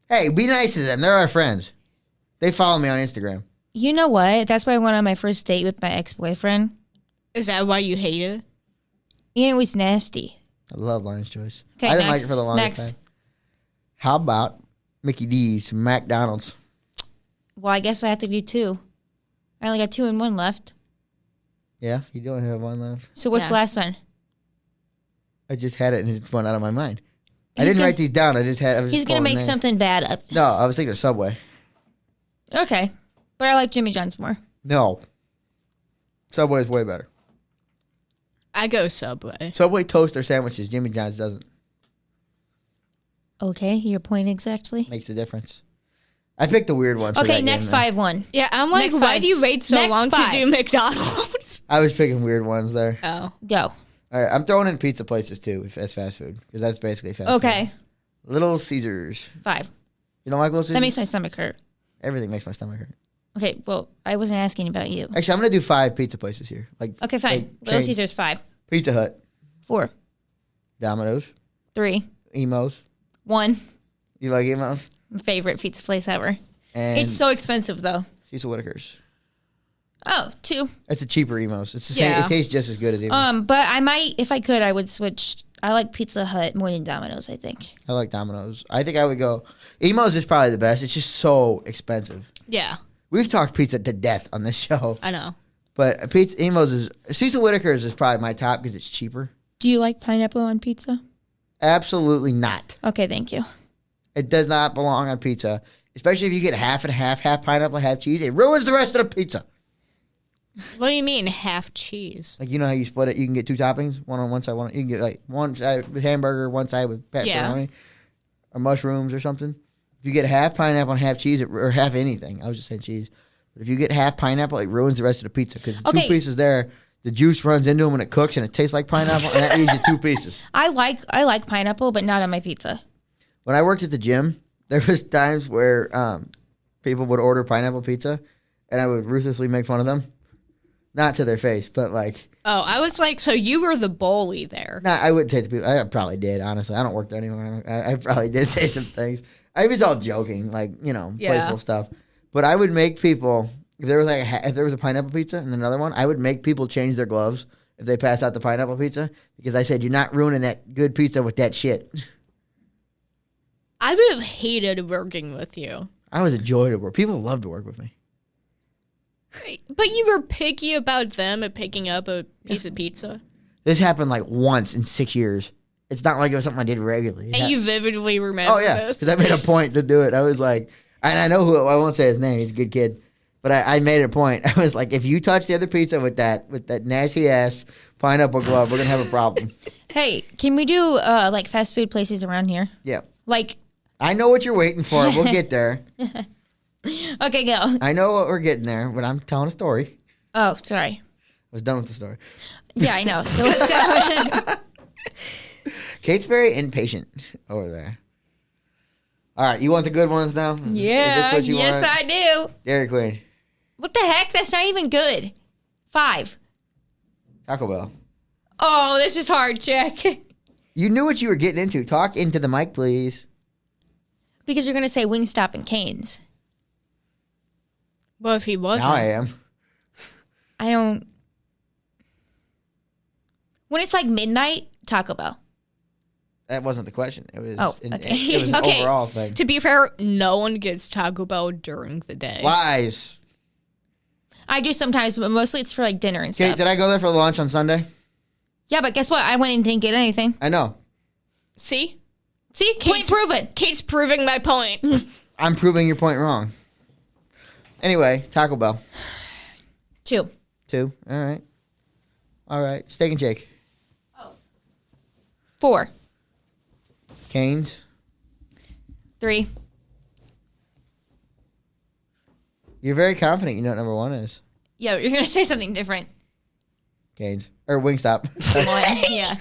Hey, be nice to them. They're our friends. They follow me on Instagram. You know what? That's why I went on my first date with my ex-boyfriend. Is that why you hate it? And it was nasty. I love Lion's Choice. Okay, I didn't like next. it for the longest time. How about Mickey D's, McDonald's? Well, I guess I have to do 2. I only got 2 and 1 left. Yeah, you do only have one left. So what's the last one? I just had it and it just went out of my mind. I He's didn't gonna- write these down. I just He's going to make something bad up. No, I was thinking of Subway. Okay. But I like Jimmy John's more. No. Subway is way better. I go Subway. Subway toasts their sandwiches. Jimmy John's doesn't. Okay, your point exactly. Makes a difference. I picked the weird ones. Okay, next 5-1. Yeah, I'm like, Next why 5. do you wait so Next long 5. to do McDonald's? I was picking weird ones there. Oh. Go. All right, I'm throwing in pizza places too as fast food because that's basically fast food. Okay, Little Caesars. 5. You don't like Little Caesars? That makes my stomach hurt. Everything makes my stomach hurt. Okay, well, I wasn't asking about you. Actually, I'm gonna do 5 pizza places here. Okay, fine. Little chain. Caesars, 5. Pizza Hut, 4. Domino's, 3. Emos. 1. You like Emos? My favorite pizza place ever. And It's so expensive, though. Cecil Whitaker's. Oh, 2. It's a cheaper Emos. It's the same. Yeah. It tastes just as good as Emos. But I might, if I could, I would switch. I like Pizza Hut more than Domino's, I think. I like Domino's. I think I would go. Emos is probably the best. It's just so expensive. Yeah, We've talked pizza to death on this show, I know. but pizza Emos is Cecil Whitaker's is probably my top because it's cheaper. Do you like pineapple on pizza? Absolutely not. Okay, thank you. It does not belong on pizza, especially if you get half and half pineapple, half cheese. It ruins the rest of the pizza. What do you mean half cheese? Like, you know how you split it? You can get 2 toppings, one on one side, one. You can get like one side with hamburger, one side with pepperoni or mushrooms or something. If you get half pineapple and half cheese, or half anything, I was just saying cheese. But if you get half pineapple, it ruins the rest of the pizza because the 2 pieces there, the juice runs into them when it cooks and it tastes like pineapple, and that leaves you 2 pieces. I like pineapple, but not on my pizza. When I worked at the gym, there was times where people would order pineapple pizza, and I would ruthlessly make fun of them. Not to their face, but like. Oh, I was like, so you were the bully there. Nah, I wouldn't say it to people. I probably did, honestly. I don't work there anymore. I probably did say some things. I was all joking, like, playful stuff. But I would make people, if there was a pineapple pizza and another one, I would make people change their gloves if they passed out the pineapple pizza because I said, you're not ruining that good pizza with that shit. I would have hated working with you. I was a joy to work. People love to work with me. But you were picky about them at picking up a piece of pizza. This happened like once in 6 years. It's not like it was something I did regularly. And you vividly remember this. Because I made a point to do it. I was like, and I know who. I won't say his name. He's a good kid, but I made it a point. I was like, if you touch the other pizza with that nasty ass pineapple glove, we're gonna have a problem. Hey, can we do like fast food places around here? Yeah, Like, I know what you're waiting for. We'll get there. okay, go. I know what we're getting there, but I'm telling a story. Oh, sorry. I was done with the story. Yeah, I know. So let's go. Kate's very impatient over there. All right, you want the good ones now? Is this what you yes, want? I do. Dairy Queen, What the heck? That's not even good. 5. Taco Bell. Oh, this is hard, Jack. You knew what you were getting into. Talk into the mic, please. Because you're gonna say Wingstop and Cane's. Well, if he wasn't. Now I am. I don't. When it's like midnight, Taco Bell. That wasn't the question. It was. Oh, an, okay. it was an Okay. overall thing. To be fair, no one gets Taco Bell during the day. Lies. I do sometimes, but mostly it's for like dinner and Kate, stuff. did I go there for lunch on Sunday? Yeah, but guess what? I went and didn't get anything. I know. See? See, point proven. Kate's proving my point. I'm proving your point wrong. Anyway, Taco Bell. 2. 2. All right. Steak and Shake. 4. Canes. 3. You're very confident you know what number 1 is. Yeah, you're gonna say something different. Canes. Or Wingstop. Yeah.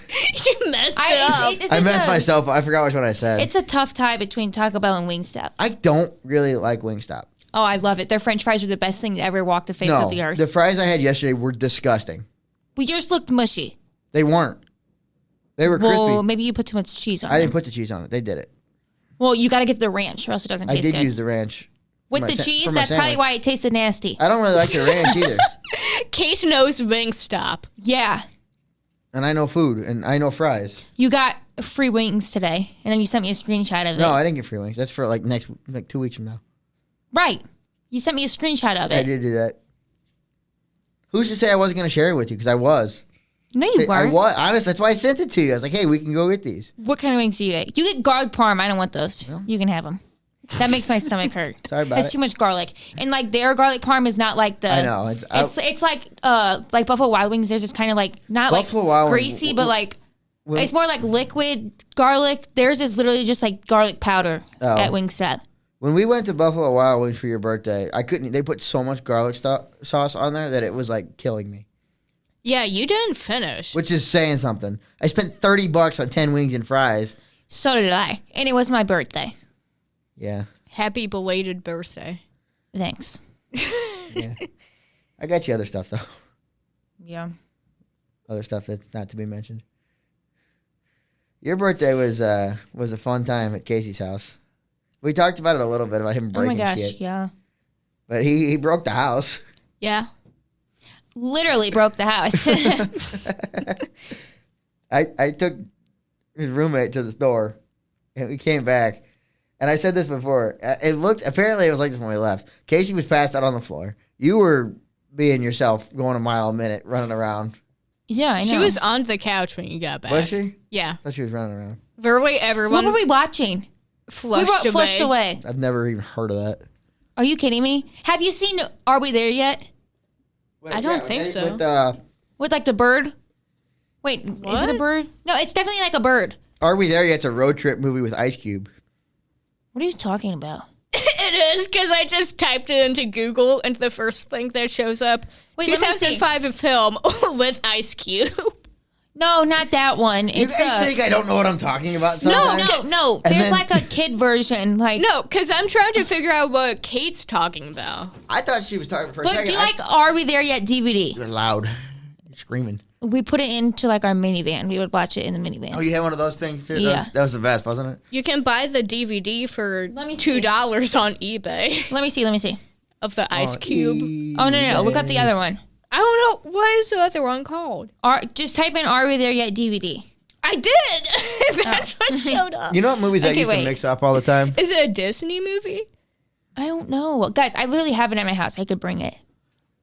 You messed up. It's I like messed myself. I forgot which one I said. It's a tough tie between Taco Bell and Wingstop. I don't really like Wingstop. Oh, I love it. Their French fries are the best thing to ever walk the face No, of the earth. the fries I had yesterday were disgusting. Well, yours looked mushy. They weren't. They were crispy. Well, maybe you put too much cheese on I them. didn't put the cheese on it. They did it. Well, you got to get the ranch, or else it doesn't I taste did good. use the ranch. With the cheese, that's probably why it tasted nasty. I don't really like the ranch either. Kate knows Wingstop. Yeah. And I know food, and I know fries. You got free wings today, and then you sent me a screenshot of it. No, I didn't get free wings. That's for like 2 weeks from now. Right. You sent me a screenshot of I it. did do that. Who's to say I wasn't going to share it with you? Because I was. No, you I weren't. was. Honest, that's why I sent it to you. I was like, hey, we can go get these. What kind of wings do you get? You get garlic parm. I don't want those. No. You can have them. That makes my stomach hurt. Sorry about That's it. too much garlic. And like their garlic parm is not like the. I know. It's like Buffalo Wild Wings. Theirs is kind of like not Buffalo like Wild Wings- greasy, but like Well- it's more like liquid garlic. Theirs is literally just like garlic powder Oh. at Wingstop. When we went to Buffalo Wild Wings for your birthday, I couldn't. They put so much garlic sauce on there that it was like killing me. Yeah, you didn't finish. Which is saying something. I spent $30 on 10 wings and fries. So did I, and it was my birthday. Yeah. Happy belated birthday. Thanks. Yeah. I got you other stuff though. Yeah. Other stuff that's not to be mentioned. Your birthday was a fun time at Casey's house. We talked about it a little bit about him Oh my breaking gosh, shit. yeah. But he broke the house. Yeah. Literally broke the house. I took his roommate to the store, and we came back. And I said this before. Apparently it was like this when we left. Casey was passed out on the floor. You were being yourself, going a mile a minute, running around. Yeah, I know. She was on the couch when you got back. Was she? Yeah. I thought she was running around. Literally What everyone were we watching? flushed away. I've never even heard of that. Are you kidding me? Have you seen Are We There Yet? I don't think so. With like the bird? Wait, is it What? a bird? No, it's definitely like a bird. Are We There Yet? It's a road trip movie with Ice Cube. What are you talking about? It is because I just typed it into Google and the first thing that shows up, Wait, let me see. 2005 film with Ice Cube. No, not that one. You It's guys think I don't know what I'm talking about sometimes? no. And There's then- like a kid version. Like, No, because I'm trying to figure out what Kate's talking about. I thought she was talking for a but second. do you like Are We There Yet DVD? You're loud. You're screaming. We put it into like our minivan. We would watch it in the minivan. Oh, you had one of those things too? Yeah. That was the best, wasn't it? You can buy the DVD for Let me see. $2 on eBay Let me see. of the Ice Cube. Oh, no. Look up the other one. I don't know. What is the other one called? Just type in Are We There Yet DVD. I did. That's what showed up. You know what movies I Okay, used wait. to mix up all the time? Is it a Disney movie? I don't know. Guys, I literally have it at my house. I could bring it.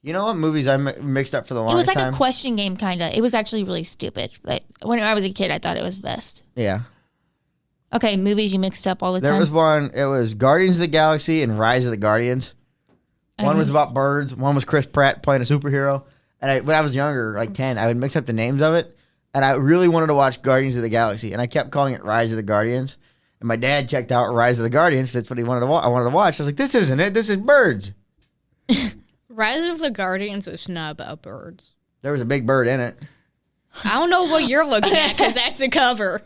You know what movies I mixed up for the It was longest like time? a question game, kind of. It was actually really stupid. But when I was a kid, I thought it was best. Yeah. Okay, movies you mixed up all the There time. was one. It was Guardians of the Galaxy and Rise of the Guardians. One was about birds. One was Chris Pratt playing a superhero. And when I was younger, like 10, I would mix up the names of it. And I really wanted to watch Guardians of the Galaxy. And I kept calling it Rise of the Guardians. And my dad checked out Rise of the Guardians. That's what he wanted to I wanted to watch. I was like, this isn't it. This is birds. Rise of the Guardians is not about birds. There was a big bird in it. I don't know what you're looking at because that's a cover.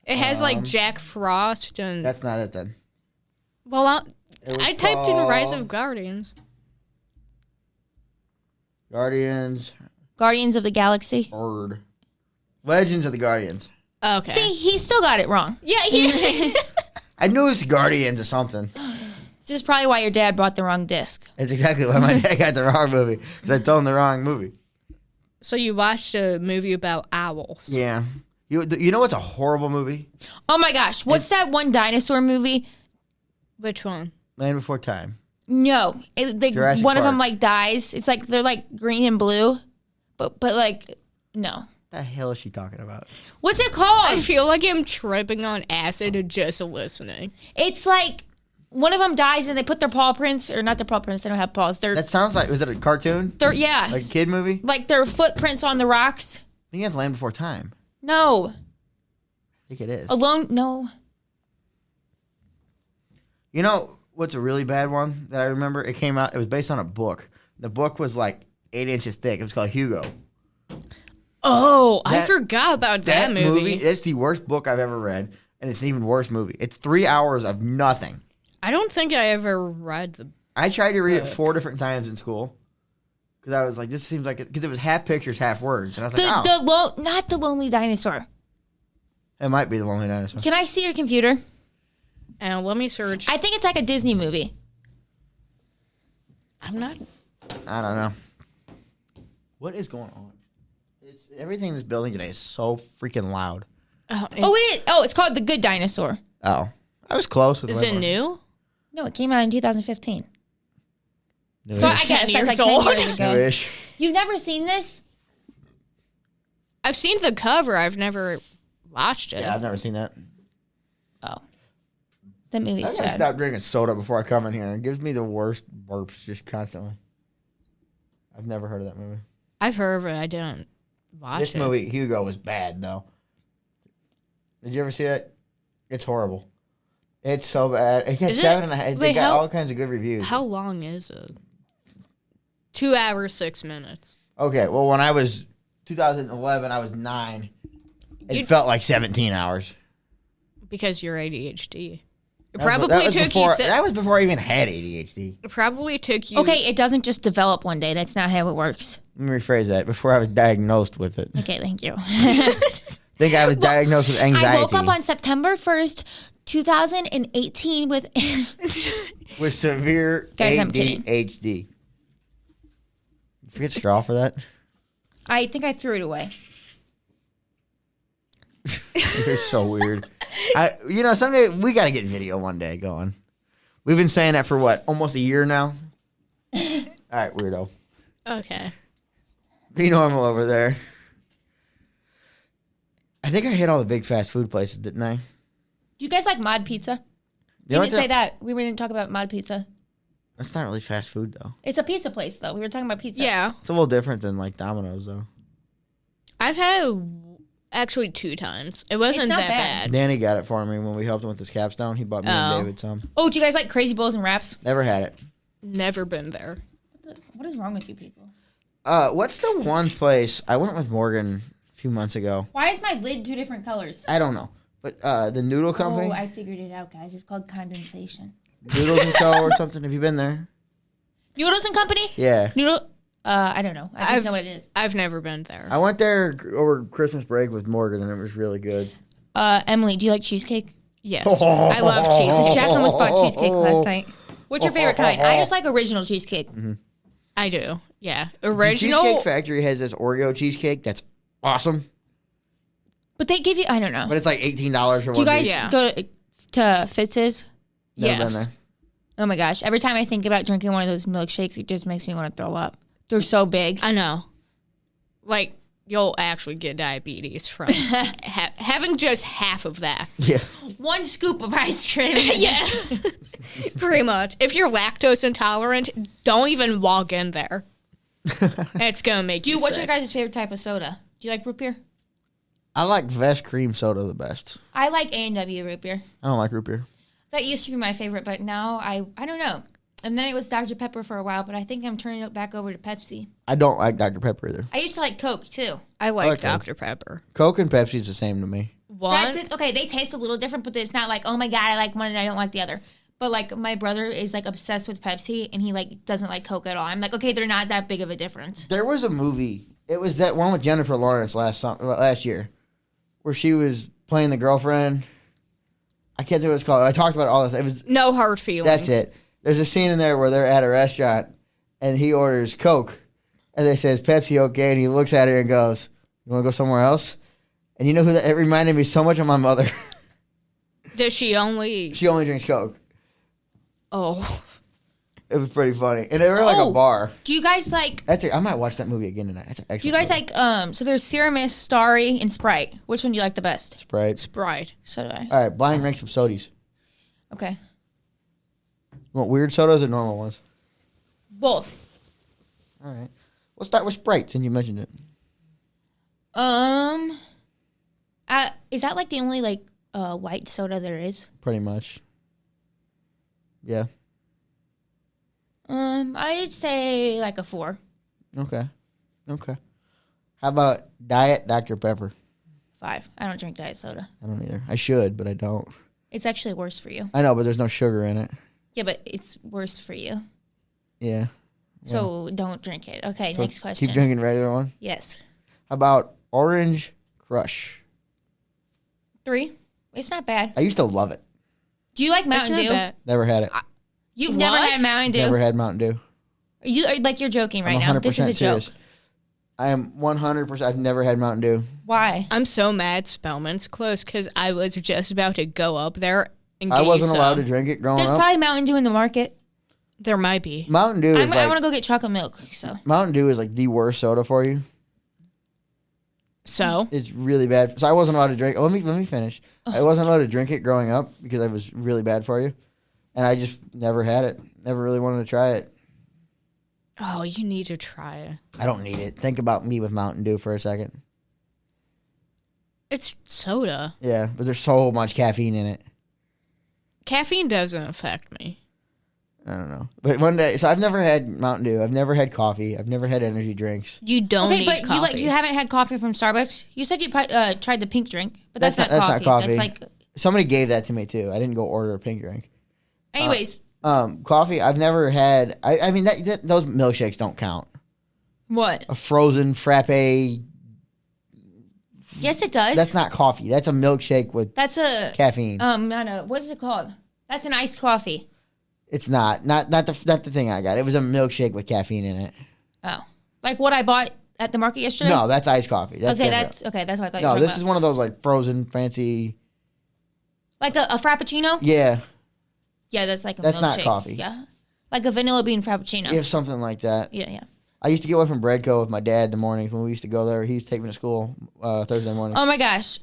It has like Jack Frost and. That's not it then. Well, It was I typed in Rise called of Guardians. Guardians, Guardians of the Galaxy. bird. Legends of the Guardians. Okay. See, he still got it wrong. Yeah, he. I knew it was Guardians or something. This is probably why your dad bought the wrong disc. It's exactly why my dad got the wrong movie. Because I told him the wrong movie. So you watched a movie about owls. Yeah. You know what's a horrible movie? Oh my gosh, what's that one dinosaur movie? Which one? Land Before Time. No, Jurassic one of them Park. like dies. It's like they're like green and blue, but like no. What the hell is she talking about? What's it I called? feel like I'm tripping on acid just listening. It's like one of them dies and they put their paw prints, or not their paw prints, they don't have paws. That sounds like, was it a cartoon? Yeah. Like a kid movie? Like their footprints on the rocks. I think that's Land Before Time. No. I think it is. No. You know what's a really bad one that I remember? It came out, it was based on a book. The book was like 8 inches thick. It was called Hugo. Oh, I forgot about that movie. It's the worst book I've ever read, and it's an even worse movie. It's 3 hours of nothing. I don't think I ever read the I tried to read it 4 different times in school because I was like, this seems like because it was half pictures, half words, and I was like, not the Lonely Dinosaur. It might be the Lonely Dinosaur. Can I see your computer? And let me search. I think it's like a Disney movie. I'm not. I don't know. What is going on? Everything in this building today is so freaking loud. It's called The Good Dinosaur. Oh, I was close with. Is it new? No, it came out in 2015. New-ish. So I guess that's like 10 years ago. New-ish. You've never seen this? I've seen the cover. I've never watched it. Yeah, I've never seen that. Oh, that movie's I gotta sad. stop drinking soda before I come in here. It gives me the worst burps just constantly. I've never heard of that movie. I've heard of it. I didn't watch This it. movie, Hugo, was bad though. Did you ever see it? It's horrible. It's so bad. It got 7.5. They got all kinds of good reviews. How long is it? 2 hours, 6 minutes. Okay, well, when I was 2011, I was 9. It felt like 17 hours. Because you're ADHD. It That probably was took before, you. That was before I even had ADHD. It probably took you. Okay, it doesn't just develop one day. That's not how it works. Let me rephrase that. Before I was diagnosed with it. Okay, thank you. I think I was diagnosed with anxiety. I woke up on September 1st, 2018 with... with severe Guys, I'm kidding. ADHD. Did you get straw for that? I think I threw it away. You're so weird. Someday we got to get video one day going. We've been saying that for what, almost a year now? All right, weirdo. Okay. Be normal over there. I think I hit all the big fast food places, didn't I? Do you guys like Mod Pizza? You know didn't say that. We didn't talk about Mod Pizza. That's not really fast food, though. It's a pizza place, though. We were talking about pizza. Yeah. It's a little different than, like, Domino's, though. I've had actually 2 times. It wasn't not that bad. Danny got it for me when we helped him with his capstone. He bought me and David some. Oh, do you guys like Crazy Bowls and Wraps? Never had it. Never been there. What is wrong with you people? What's the one place? I went with Morgan a few months ago. Why is my lid 2 different colors? I don't know. But the noodle company? Oh, I figured it out, guys. It's called condensation. Noodles and Co. or something. Have you been there? Noodles and Company? Yeah. I don't know. I just know what it is. I've never been there. I went there over Christmas break with Morgan, and it was really good. Emily, do you like cheesecake? Yes. I love cheesecake. Jack almost bought cheesecake last night. What's your favorite kind? I just like original cheesecake. Mm-hmm. I do. Yeah. The Original. Cheesecake Factory has this Oreo cheesecake that's awesome. But they give you, I don't know. But it's like $18 for one. Do you guys piece. go to Fitz's? Never Yes. been there. Oh my gosh. Every time I think about drinking one of those milkshakes, it just makes me want to throw up. They're so big. I know. Like, you'll actually get diabetes from having just half of that. Yeah. 1 scoop of ice cream. Yeah. Pretty much. If you're lactose intolerant, don't even walk in there. It's going to make you What's your sick. guys' favorite type of soda? Do you like root beer? I like Vest cream soda the best. I like A&W root beer. I don't like root beer. That used to be my favorite, but now I don't know. And then it was Dr. Pepper for a while, but I think I'm turning it back over to Pepsi. I don't like Dr. Pepper either. I used to like Coke, too. I like Okay. Dr. Pepper. Coke and Pepsi's the same to me. One. Okay, they taste a little different, but it's not like, oh my God, I like one and I don't like the other. But like my brother is like obsessed with Pepsi and he like doesn't like Coke at all. I'm like, okay, they're not that big of a difference. There was a movie. It was that one with Jennifer Lawrence last year, where she was playing the girlfriend. I can't think what it's called. I talked about all this. It was No hard feelings. That's it. There's a scene in there where they're at a restaurant and he orders Coke and they says Pepsi, okay, and he looks at her and goes, "You want to go somewhere else?" And you know who that? It reminded me so much of my mother. Does she only? She only drinks Coke. Oh. It was pretty funny, and they were like a bar. Do you guys like? I might watch that movie again tonight. That's an excellent. Do you guys like? So there's Sierra Mist, Starry, and Sprite. Which one do you like the best? Sprite? Sprite. So do I. All right, blind rank some sodies. Okay. You want weird sodas or normal ones? Both. All right. We'll start with Sprite since you mentioned it. Is that like the only like white soda there is? Pretty much. Yeah. I'd say like a 4. Okay. How about Diet Dr. Pepper? 5. I don't drink diet soda. I don't either. I should, but I don't. It's actually worse for you. I know, but there's no sugar in it. Yeah, but it's worse for you. Yeah. So don't drink it. Okay, So next question. Keep drinking regular one. Yes. How about Orange Crush? 3. It's not bad. I used to love it. Do you like That's Mountain not Dew? bad. Never had it. You've never What? had Mountain Dew? Never had Mountain Dew. Like you're joking right I'm now. 100% This is a serious. joke. I am 100%. I've never had Mountain Dew. Why? I'm so mad Spellman's close because I was just about to go up there and I get wasn't you allowed to some. drink it growing There's up. probably Mountain Dew in the market. There might be. Mountain Dew is I want like to go get chocolate milk. So Mountain Dew is like the worst soda for you. So It's really bad. So I wasn't allowed to drink. Let me finish. I wasn't allowed to drink it growing up because it was really bad for you, and I just never had it. Never really wanted to try it. oh, you need to try it. I don't need it. Think about me with Mountain Dew for a second. It's soda. Yeah, but there's so much caffeine in it. Caffeine doesn't affect me. I don't know. But one day, so I've never had Mountain Dew. I've never had coffee. I've never had energy drinks. You don't okay, need but coffee. you haven't had coffee from Starbucks. You said you tried the pink drink, but that's, That's not not coffee. coffee. That's like, Somebody gave that to me too. I didn't go order a pink drink. anyways. Coffee. I've never had. I mean, those milkshakes don't count. What? A frozen frappe. Yes, it does. That's not coffee. That's a milkshake with That's a caffeine. no. What is it called? That's an iced coffee. It's not the thing I got. It was a milkshake with caffeine in it. Oh, like what I bought at the market yesterday. No, that's iced coffee. That's okay, different. that's what I thought. No, you were this talking is one of those like frozen fancy. about. Like a frappuccino. Yeah, Yeah, that's like a That's not milkshake. coffee. Yeah, like a vanilla bean frappuccino. you have something like that. Yeah. I used to get one from Breadco with my dad in the mornings when we used to go there. He used to take me to school Thursday morning. Oh my gosh,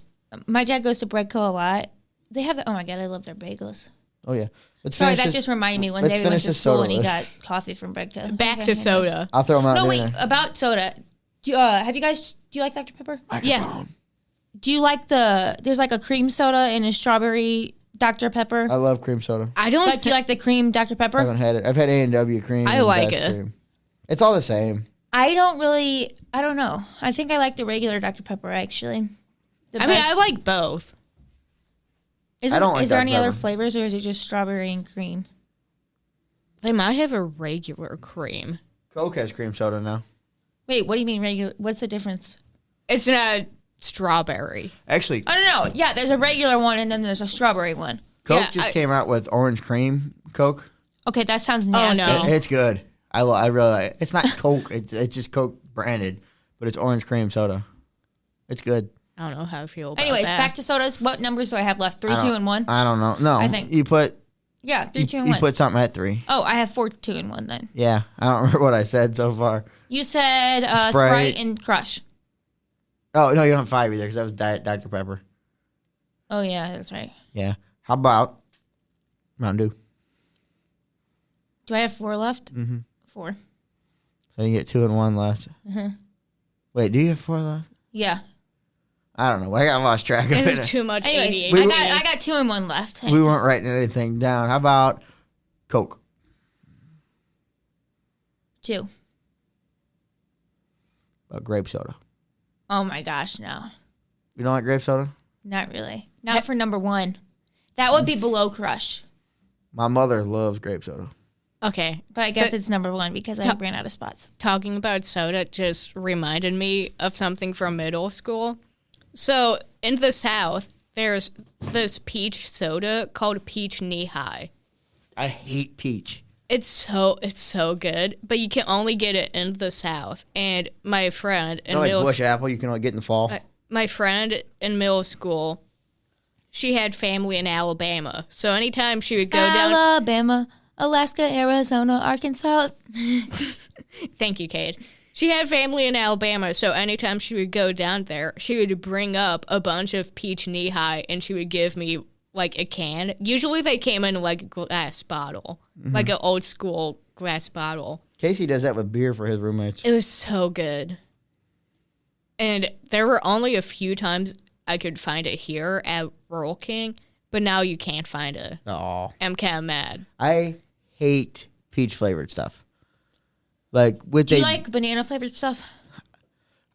my dad goes to Breadco a lot. They have oh my god, I love their bagels. Oh yeah. Let's Sorry, finish that this- just reminded me one let's day we went finish to this school soda and he list. got coffee from Breadco. Back Okay, to anyways. soda. I'll throw them out. No, in wait. there. About soda. Do you like Dr Pepper? Yeah. Do you like there's like a cream soda and a strawberry Dr Pepper? I love cream soda. I don't. Like, do you like the cream Dr I Pepper? haven't had it. I've had A&W cream. I and like Diet it. Cream. It's all the same. I don't know. I think I like the regular Dr Pepper actually. I mean, I like both. Is I don't like there Dr. any other Pepper. flavors or is it just strawberry and cream? They might have a regular cream. Coke has cream soda now. Wait, what do you mean regular? What's the difference? It's not strawberry. Actually, I don't know. Yeah, there's a regular one and then there's a strawberry one. Coke Yeah, just I- came out with orange cream Coke. Okay, that sounds nasty. no. It's good. I really like it. It's not Coke. It's just Coke branded, but it's orange cream soda. It's good. I don't know how I feel about Anyways, that. back to sodas. What numbers do I have left? 3, I 2, don't- and 1? I don't know. No, I think- you put Yeah, 3, 2, and you 1. put something at 3. Oh, I have 4, 2, and 1 then. Yeah, I don't remember what I said so far. You said Sprite. Sprite and Crush. Oh no, you don't have 5 either because that was Diet Dr Pepper. Oh, yeah, that's right. Yeah. How about Mountain Dew? Do I have 4 left? Mm-hmm. 4. So you get 2 and 1 left. Mhm. Wait, do you have 4 left? Yeah. I don't know. I got lost track of It's it. too much Anyways, ADHD. I got 2 and 1 left. We weren't writing anything down. How about Coke? 2. About grape soda? Oh my gosh, no. You don't like grape soda? Not really. Not for number 1. That would be below Crush. My mother loves grape soda. Okay, But I guess But- it's number 1 because I ran out of spots. talking about soda just reminded me of something from middle school. So in the South, there's this peach soda called Peach Knee High. I hate peach. It's so good, but you can only get it in the South. And my friend You in know, like middle bush apple, you can only get in the fall. my friend in middle school, she had family in Alabama. So anytime she would go down, Alabama, Alaska, Arizona, Arkansas. thank you, Cade. She had family in Alabama, so anytime she would go down there, she would bring up a bunch of peach knee high, and she would give me like a can. Usually they came in like a glass bottle, like an old school glass bottle. Casey does that with beer for his roommates. It was so good. And there were only a few times I could find it here at Rural King, but now you can't find it. Oh, I'm kind of mad. I hate peach flavored stuff. Like with Do you like banana flavored stuff?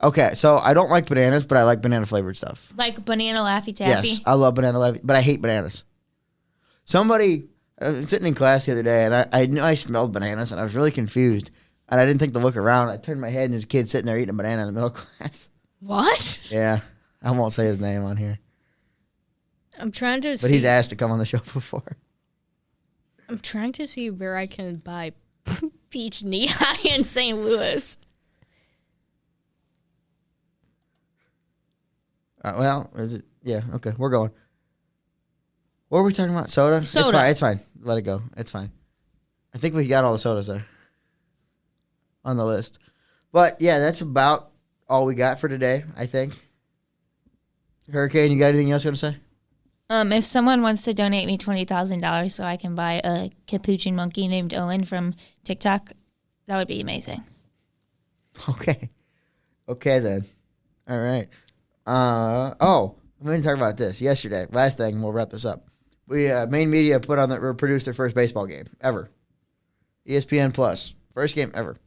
Okay, so I don't like bananas, but I like banana flavored stuff. Like banana Laffy Taffy? Yes, I love banana Laffy, but I hate bananas. Somebody, I was sitting in class the other day, and I knew I smelled bananas, and I was really confused, and I didn't think to look around. I turned my head, and there's a kid sitting there eating a banana in the middle class. What? Yeah, I won't say his name on here, I'm trying to see. but he's asked to come on the show before. I'm trying to see where I can buy peach knee-high in St. Louis. Yeah, okay, we're going. What were we talking about? Soda? Soda. It's fine. Let it go. It's fine. I think we got all the sodas there on the list. But, yeah, that's about all we got for today, I think. Hurricane, you got anything else you want to say? If someone wants to donate me $20,000 so I can buy a capuchin monkey named Owen from TikTok, that would be amazing. Okay. Okay, then. All right. I'm going to talk about this. Yesterday, last thing, we'll wrap this up. We Main Media produced their first baseball game ever. ESPN Plus, first game ever.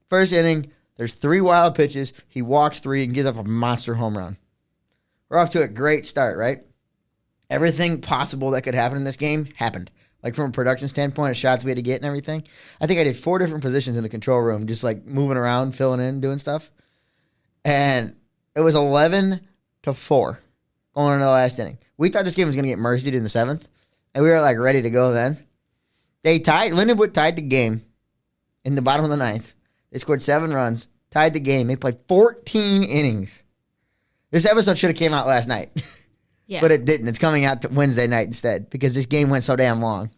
First inning, there's 3 wild pitches. He walks 3 and gives up a monster home run. We're off to a great start, right? Everything possible that could happen in this game happened. Like from a production standpoint, the shots we had to get and everything. I think I did 4 different positions in the control room, just like moving around, filling in, doing stuff. And it was 11-4 going into the last inning. We thought this game was going to get mercied in the 7th, and we were like ready to go then. They tied. Lindenwood tied the game in the bottom of the 9th. They scored 7 runs, tied the game. They played 14 innings. This episode should have came out last night, but it didn't. It's coming out to Wednesday night instead because this game went so damn long.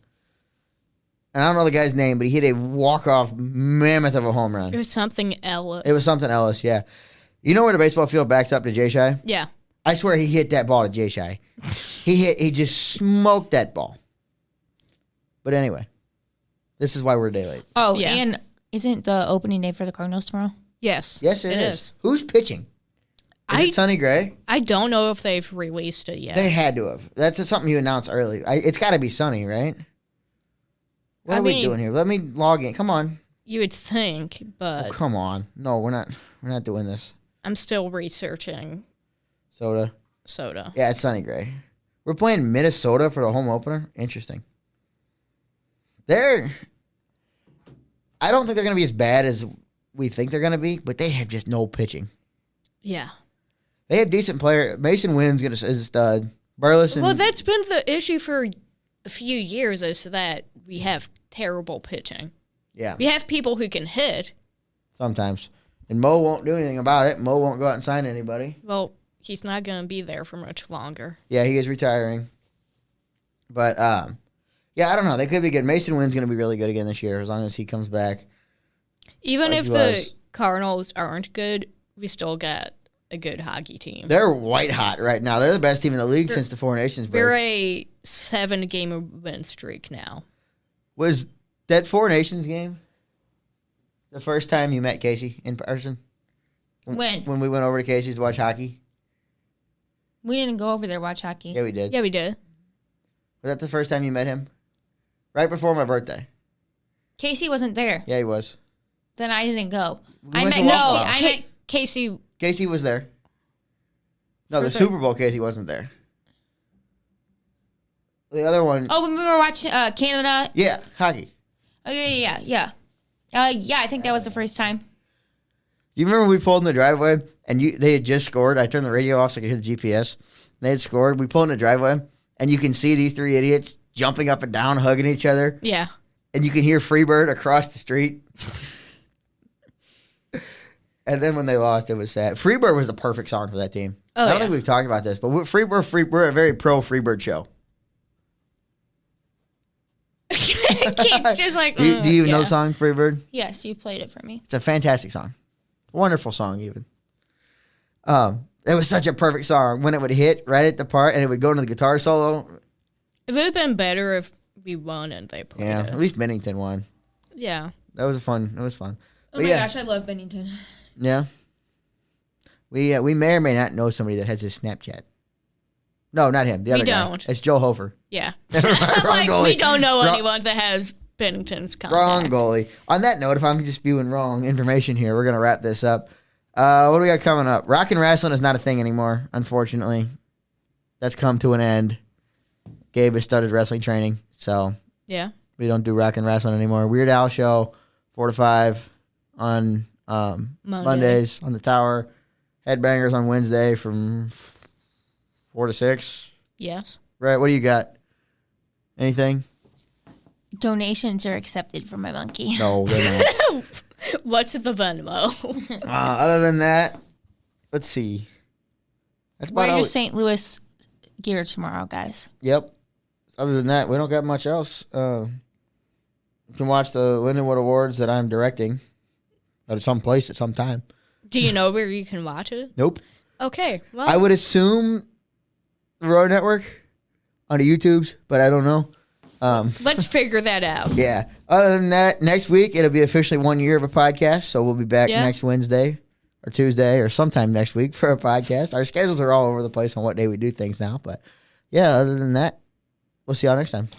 And I don't know the guy's name, but he hit a walk-off mammoth of a home run. It was something else. It was something else, yeah. You know where the baseball field backs up to Jay Shy? Yeah. I swear he hit that ball to Jay Shy. He just smoked that ball. But anyway, this is why we're a day late. Oh, Yeah. and isn't the opening day for the Cardinals tomorrow? Yes. Yes, it is. Who's pitching? Is it Sonny Gray? I don't know if they've released it yet. They had to have. That's something you announced early. It's got to be Sonny, right? What are we doing here? Let me log in. Come on. You would think, but Oh, come on. No, we're not doing this. I'm still researching Soda. Yeah, it's Sonny Gray. We're playing Minnesota for the home opener. Interesting. I don't think they're going to be as bad as we think they're going to be, but they have just no pitching. yeah. They have decent player. Mason Wynn's is a stud. Burles and Well, that's been the issue for a few years is that we have terrible pitching. yeah, We have people who can hit. sometimes. And Mo won't do anything about it. Mo won't go out and sign anybody. Well, he's not going to be there for much longer. Yeah, he is retiring. But yeah, I don't know. They could be good. Mason Wynn's going to be really good again this year as long as he comes back. Even Like if he the was. Cardinals aren't good, we still got a good hockey team. They're white hot right now. They're the best team in the league since the Four Nations break. We're a 7-game win streak now. Was that Four Nations game the first time you met Casey in person? When? When we went over to Casey's to watch hockey? We didn't go over there to watch hockey. Yeah, we did. Yeah, we did. Was that the first time you met him? Right before my birthday. Casey wasn't there. Yeah, he was. Then I didn't go. We I went met to Casey. Waffle I House. met Casey, Casey was there. No, the For the- Super Bowl Casey wasn't there. The other one. Oh, when we were watching Canada. Yeah, hockey. Oh, yeah. Yeah, I think that was the first time. Do you remember we pulled in the driveway and they had just scored? I turned the radio off so I could hear the GPS. They had scored. We pulled in the driveway and you can see these 3 idiots jumping up and down, hugging each other. yeah. And you can hear Freebird across the street. And then when they lost, it was sad. Freebird was the perfect song for that team. Oh, I don't yeah. think we've talked about this, but we're a very pro Freebird show. Keith's just like, Do you even know yeah. the song Freebird? Yes, you played it for me. It's a fantastic song. Wonderful song, even. It was such a perfect song when it would hit right at the part and it would go into the guitar solo. It would have been better if we won and they played Yeah, it. at least Bennington won. Yeah. That was fun. It was fun. Oh But my yeah, gosh, I love Bennington. yeah. We may or may not know somebody that has his Snapchat. No, not him. The We other guy. don't. It's Joe Hofer. Yeah. Wrong like, goalie. we don't know Wrong- anyone that has Bennington's contact. Wrong goalie. On that note, if I'm just spewing wrong information here, we're gonna wrap this up. What do we got coming up? Rock and wrestling is not a thing anymore, unfortunately. That's come to an end. Gabe has started wrestling training, so Yeah. we don't do rock and wrestling anymore. Weird Al show, 4 to 5 on Mondays on the Tower. Headbangers on Wednesday from 4 to 6. Yes. Right, what do you got? Anything? Donations are accepted for my monkey. No, they're not. What's the Venmo? Other than that, let's see. That's about Wear all. your St. Louis gear tomorrow, guys. Yep. Other than that, we don't got much else. You can watch the Lindenwood Awards that I'm directing at some place at some time. Do you know where you can watch it? Nope. Okay. Well, I would assume the Road Network on the YouTubes, but I don't know. let's figure that out. Yeah. Other than that, next week it'll be officially 1 year of a podcast, so we'll be back Yeah. next Wednesday or Tuesday or sometime next week for a podcast. Our schedules are all over the place on what day we do things now, but yeah. Other than that, we'll see y'all next time.